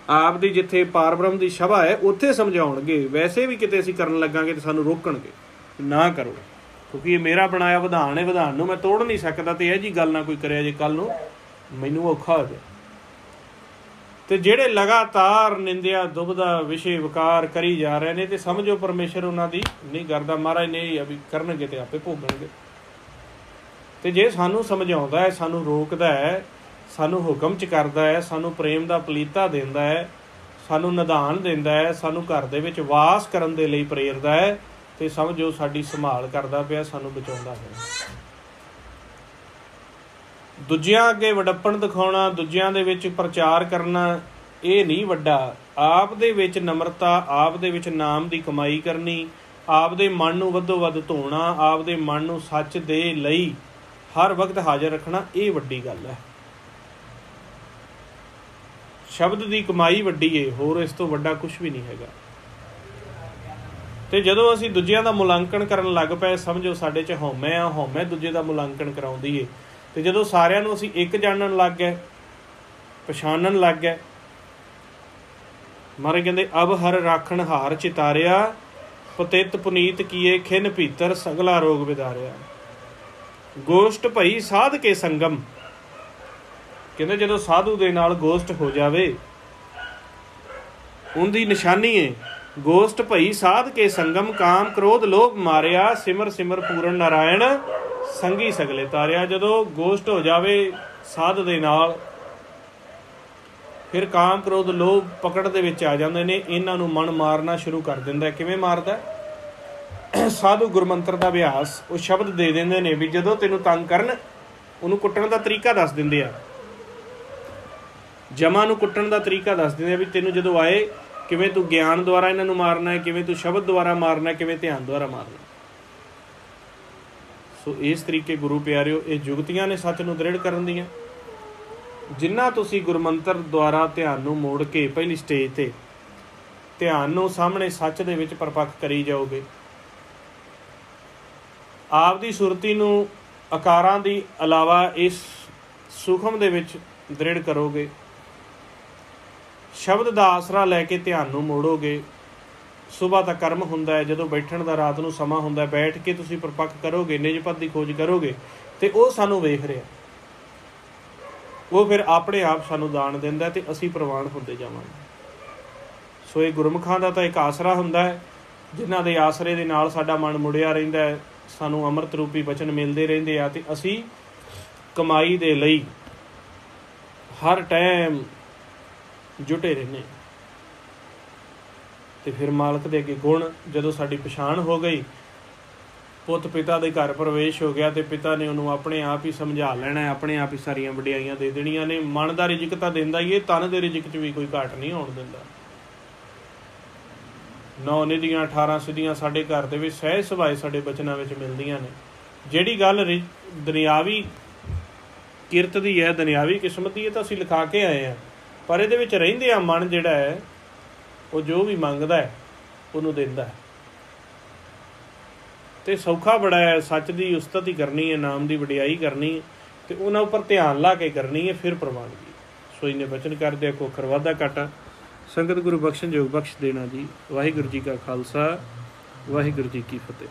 ਆਪ ਦੀ ਜਿੱਥੇ ਪਾਰ ਬ੍ਰਹਮ ਦੀ ਸਭਾ ਹੈ ਉੱਥੇ ਸਮਝਾਉਣਗੇ। ਵੈਸੇ ਵੀ ਕਿਤੇ ਅਸੀਂ ਕਰਨ ਲੱਗਾਂਗੇ ਤੇ ਸਾਨੂੰ ਰੋਕਣਗੇ, ਨਾ ਕਰੋ, ਕਿਉਂਕਿ ਇਹ ਮੇਰਾ ਬਣਾਇਆ ਵਿਧਾਨ ਹੈ, ਵਿਧਾਨ ਨੂੰ ਮੈਂ ਤੋੜ ਨਹੀਂ ਸਕਦਾ। ਤੇ ਇਹ ਜੀ ਗੱਲ ਨਾ ਕੋਈ ਕਰਿਆ ਜੇ ਕੱਲ ਨੂੰ ਮੈਨੂੰ ਔਖਾ ਹੋ ਜਾਏ। ਤੇ ਜਿਹੜੇ ਲਗਾਤਾਰ ਨਿੰਦਿਆ ਦੁਬਦਾ ਵਿਸ਼ੇ ਵਿਕਾਰ ਕਰੀ ਜਾ ਰਹੇ ਨੇ, ਤੇ ਸਮਝੋ ਪਰਮੇਸ਼ਰ ਉਹਨਾਂ ਦੀ ਨਹੀਂ ਕਰਦਾ। ਮਹਾਰਾਜ ਨੇ ਵੀ ਕਰਨਗੇ ਤੇ ਆਪੇ ਭੋਗਣਗੇ। ਤੇ ਜੇ ਸਾਨੂੰ ਸਮਝਾਉਂਦਾ ਹੈ, ਸਾਨੂੰ ਰੋਕਦਾ ਹੈ, ਸਾਨੂੰ ਹੁਕਮ 'ਚ ਕਰਦਾ ਹੈ, ਸਾਨੂੰ ਪ੍ਰੇਮ ਦਾ ਪਲੀਤਾ ਦਿੰਦਾ ਹੈ, ਸਾਨੂੰ ਨਿਧਾਨ ਦਿੰਦਾ ਹੈ, ਸਾਨੂੰ ਘਰ ਦੇ ਵਿੱਚ ਵਾਸ ਕਰਨ ਦੇ ਲਈ ਪ੍ਰੇਰਦਾ ਹੈ, ਤੇ ਸਮਝੋ ਸਾਡੀ ਸੰਭਾਲ ਕਰਦਾ ਪਿਆ, ਸਾਨੂੰ ਬਚਾਉਂਦਾ ਹੈ। ਦੂਜਿਆਂ ਅੱਗੇ ਵਡੱਪਣ ਦਿਖਾਉਣਾ, ਦੂਜਿਆਂ ਦੇ ਵਿੱਚ ਪ੍ਰਚਾਰ ਕਰਨਾ, ਇਹ ਨਹੀਂ ਵੱਡਾ। ਆਪ ਦੇ ਵਿੱਚ ਨਮਰਤਾ, ਆਪ ਦੇ ਵਿੱਚ ਨਾਮ ਦੀ ਕਮਾਈ ਕਰਨੀ, ਆਪ ਦੇ ਮਨ ਨੂੰ ਵੱਧੋ ਵੱਧ ਧੋਣਾ, ਆਪ ਦੇ ਮਨ ਨੂੰ ਸੱਚ ਦੇ ਲਈ ਹਰ ਵਕਤ ਹਾਜ਼ਰ ਰੱਖਣਾ, ਇਹ ਵੱਡੀ ਗੱਲ ਹੈ। ਸ਼ਬਦ ਦੀ ਕਮਾਈ ਵੱਡੀ ਏ, ਹੋਰ ਇਸ ਤੋਂ ਵੱਡਾ ਕੁਛ ਵੀ ਨਹੀਂ ਹੈਗਾ। ਤੇ ਜਦੋਂ ਅਸੀਂ ਦੂਜਿਆਂ ਦਾ ਮੁਲਾਂਕਣ ਕਰਨ ਲੱਗ ਪਏ, ਸਮਝੋ ਸਾਡੇ 'ਚ ਹਉਮੈ ਆ, ਹਉਮੈ ਦੂਜੇ ਦਾ ਮੁਲਾਂਕਣ ਕਰਾਉਂਦੀ ਏ। ਤੇ ਜਦੋਂ ਸਾਰਿਆਂ ਨੂੰ ਅਸੀਂ ਇੱਕ ਜਾਣਨ ਲੱਗ ਗਏ, ਪਛਾਣਨ ਲੱਗ ਗਏ, ਮਹਾਰਾਜ ਕਹਿੰਦੇ ਅਬ ਹਰ ਰਾਖਣ ਹਾਰ ਚਿਤਾਰਿਆ, ਪਤਿਤ ਪੁਨੀਤ ਕੀਏ ਖਿਨ ਭੀਤਰ ਸਗਲਾ ਰੋਗ ਵਿਦਾਰਿਆ। ਗੋਸ਼ਟ ਭਈ ਸਾਧ ਕੇ ਸੰਗਮ, ਕਹਿੰਦੇ ਜਦੋਂ ਸਾਧੂ ਦੇ ਨਾਲ ਗੋਸ਼ਟ ਹੋ ਜਾਵੇ, ਉਹਦੀ ਨਿਸ਼ਾਨੀ ਹੈ ਗੋਸ਼ਟ ਭਈ ਸਾਧ ਕੇ ਸੰਗਮ, ਕਾਮ ਕ੍ਰੋਧ ਲੋਭ ਮਾਰਿਆ, ਸਿਮਰ ਸਿਮਰ ਪੂਰਨ ਨਾਰਾਇਣ ਸੰਗੀ ਸਗਲੇ ਤਾਰਿਆ। ਜਦੋਂ ਗੋਸ਼ਟ ਹੋ ਜਾਵੇ ਸਾਧ ਦੇ ਨਾਲ, ਫਿਰ ਕਾਮ ਕ੍ਰੋਧ ਲੋਭ ਪਕੜ ਦੇ ਵਿੱਚ ਆ ਜਾਂਦੇ ਨੇ। ਇਹਨਾਂ ਨੂੰ ਮਨ ਮਾਰਨਾ ਸ਼ੁਰੂ ਕਰ ਦਿੰਦਾ। ਕਿਵੇਂ ਮਾਰਦਾ? ਸਾਧੂ ਗੁਰਮੰਤਰ ਦਾ ਅਭਿਆਸ, ਉਹ ਸ਼ਬਦ ਦੇ ਦਿੰਦੇ ਨੇ ਵੀ ਜਦੋਂ ਤੈਨੂੰ ਤੰਗ ਕਰਨ, ਉਹਨੂੰ ਕੁੱਟਣ ਦਾ ਤਰੀਕਾ ਦੱਸ ਦਿੰਦੇ ਆ। ਜਮਾ ਨੂੰ ਕੁੱਟਣ ਦਾ ਤਰੀਕਾ ਦੱਸ ਦਿੰਦੇ ਆ ਵੀ ਤੈਨੂੰ ਜਦੋਂ ਆਏ, ਕਿਵੇਂ ਤੂੰ ਗਿਆਨ ਦੁਆਰਾ ਇਹਨਾਂ ਨੂੰ ਮਾਰਨਾ ਹੈ, ਕਿਵੇਂ ਤੂੰ ਸ਼ਬਦ ਦੁਆਰਾ ਮਾਰਨਾ, ਕਿਵੇਂ ਧਿਆਨ ਦੁਆਰਾ ਮਾਰਨਾ। ਸੋ ਇਸ ਤਰੀਕੇ ਗੁਰੂ ਪਿਆਰਿਓ, ਇਹ ਜੁਗਤੀਆਂ ਨੇ ਸੱਚ ਨੂੰ ਦ੍ਰਿੜ ਕਰਨ ਦੀਆਂ। ਜਿੰਨਾ ਤੁਸੀਂ ਗੁਰਮੰਤਰ ਦੁਆਰਾ ਧਿਆਨ ਨੂੰ ਮੋੜ ਕੇ ਪਹਿਲੀ ਸਟੇਜ ਤੇ ਧਿਆਨ ਨੂੰ ਸਾਹਮਣੇ ਸੱਚ ਦੇ ਵਿੱਚ ਪਰਪੱਕ ਕਰੀ ਜਾਓਗੇ, ਆਪ ਦੀ ਸੁਰਤੀ ਨੂੰ ਆਕਾਰਾਂ ਦੀ ਇਲਾਵਾ ਇਸ ਸੂਖਮ ਦੇ ਵਿੱਚ ਦ੍ਰਿੜ ਕਰੋਗੇ। ਸ਼ਬਦ ਦਾ ਆਸਰਾ ਲੈ ਕੇ ਧਿਆਨ ਨੂੰ ਮੋੜੋਗੇ। ਸੁਬਾਹ ਦਾ ਕਰਮ ਹੁੰਦਾ ਹੈ, ਜਦੋਂ ਬੈਠਣ ਦਾ ਰਾਤ ਨੂੰ ਸਮਾਂ ਹੁੰਦਾ, ਬੈਠ ਕੇ ਤੁਸੀਂ ਪਰਪੱਕ ਕਰੋਗੇ, ਨਿਜਪਦ ਦੀ ਖੋਜ ਕਰੋਗੇ ਅਤੇ ਉਹ ਸਾਨੂੰ ਵੇਖ ਰਿਹਾ, ਉਹ ਫਿਰ ਆਪਣੇ ਆਪ ਸਾਨੂੰ ਦਾਨ ਦਿੰਦਾ ਅਤੇ ਅਸੀਂ ਪ੍ਰਵਾਨ ਹੁੰਦੇ ਜਾਵਾਂਗੇ। ਸੋ ਇਹ ਗੁਰਮੁਖਾਂ ਦਾ ਤਾਂ ਇੱਕ ਆਸਰਾ ਹੁੰਦਾ ਹੈ, ਜਿਨ੍ਹਾਂ ਦੇ ਆਸਰੇ ਦੇ ਨਾਲ ਸਾਡਾ ਮਨ ਮੁੜਿਆ ਰਹਿੰਦਾ ਹੈ, ਸਾਨੂੰ ਅੰਮ੍ਰਿਤ ਰੂਪੀ ਬਚਨ ਮਿਲਦੇ ਰਹਿੰਦੇ ਆ ਅਤੇ ਅਸੀਂ ਕਮਾਈ ਦੇ ਲਈ ਹਰ ਟਾਈਮ ਜੁਟੇ ਰਹਿੰਦੇ। ਅਤੇ ਫਿਰ ਮਾਲਕ ਦੇ ਅੱਗੇ ਗੁਣ ਜਦੋਂ ਸਾਡੀ ਪਛਾਣ ਹੋ ਗਈ, ਪੁੱਤ ਪਿਤਾ ਦੇ ਘਰ ਪ੍ਰਵੇਸ਼ ਹੋ ਗਿਆ ਅਤੇ ਪਿਤਾ ਨੇ ਉਹਨੂੰ ਆਪਣੇ ਆਪ ਹੀ ਸਮਝਾ ਲੈਣਾ, ਆਪਣੇ ਆਪ ਹੀ ਸਾਰੀਆਂ ਵਡਿਆਈਆਂ ਦੇ ਦੇਣੀਆਂ ਨੇ। ਮਨ ਦਾ ਰਿਜ਼ਕ ਤਾਂ ਦਿੰਦਾ ਹੀ, ਇਹ ਤਨ ਦੇ ਰਿਜ਼ਕ 'ਚ ਵੀ ਕੋਈ ਘਾਟ ਨਹੀਂ ਆਉਣ ਦਿੰਦਾ। 9 ਨਿਧੀਆਂ 18 ਸਿੱਧੀਆਂ ਸਾਡੇ ਘਰ ਦੇ ਵਿੱਚ ਸਹਿਜ ਸੁਭਾਏ ਸਾਡੇ ਬਚਨਾਂ ਵਿੱਚ ਮਿਲਦੀਆਂ ਨੇ। ਜਿਹੜੀ ਗੱਲ ਦੁਨਿਆਵੀ ਕਿਰਤ ਦੀ ਹੈ, ਦੁਨਿਆਵੀ ਕਿਸਮਤ ਦੀ, ਇਹ ਤਾਂ ਅਸੀਂ ਲਿਖਾ ਕੇ ਆਏ ਹਾਂ, ਪਰ ਇਹਦੇ ਵਿੱਚ ਰਹਿੰਦੇ ਆ ਮਨ ਜਿਹੜਾ ਹੈ ਉਹ ਜੋ ਵੀ ਮੰਗਦਾ ਹੈ ਉਹਨੂੰ ਦਿੰਦਾ ਹੈ। ਅਤੇ ਸੌਖਾ ਬੜਾ ਹੈ, ਸੱਚ ਦੀ ਉਸਤਤ ਹੀ ਕਰਨੀ ਹੈ, ਨਾਮ ਦੀ ਵਡਿਆਈ ਕਰਨੀ ਹੈ ਅਤੇ ਉਹਨਾਂ ਉੱਪਰ ਧਿਆਨ ਲਾ ਕੇ ਕਰਨੀ ਹੈ, ਫਿਰ ਪ੍ਰਵਾਨਗੀ। ਸੋ ਇਹਨੇ ਬਚਨ ਕਰਦੇ ਕੋਖਰ ਵਾਧਾ ਘਾਟਾ ਸੰਗਤ ਗੁਰੂ ਬਖਸ਼ਣ ਯੋਗ ਬਖਸ਼ ਦੇਣਾ ਜੀ। ਵਾਹਿਗੁਰੂ ਜੀ ਕਾ ਖਾਲਸਾ, ਵਾਹਿਗੁਰੂ ਜੀ ਕੀ ਫਤਿਹ।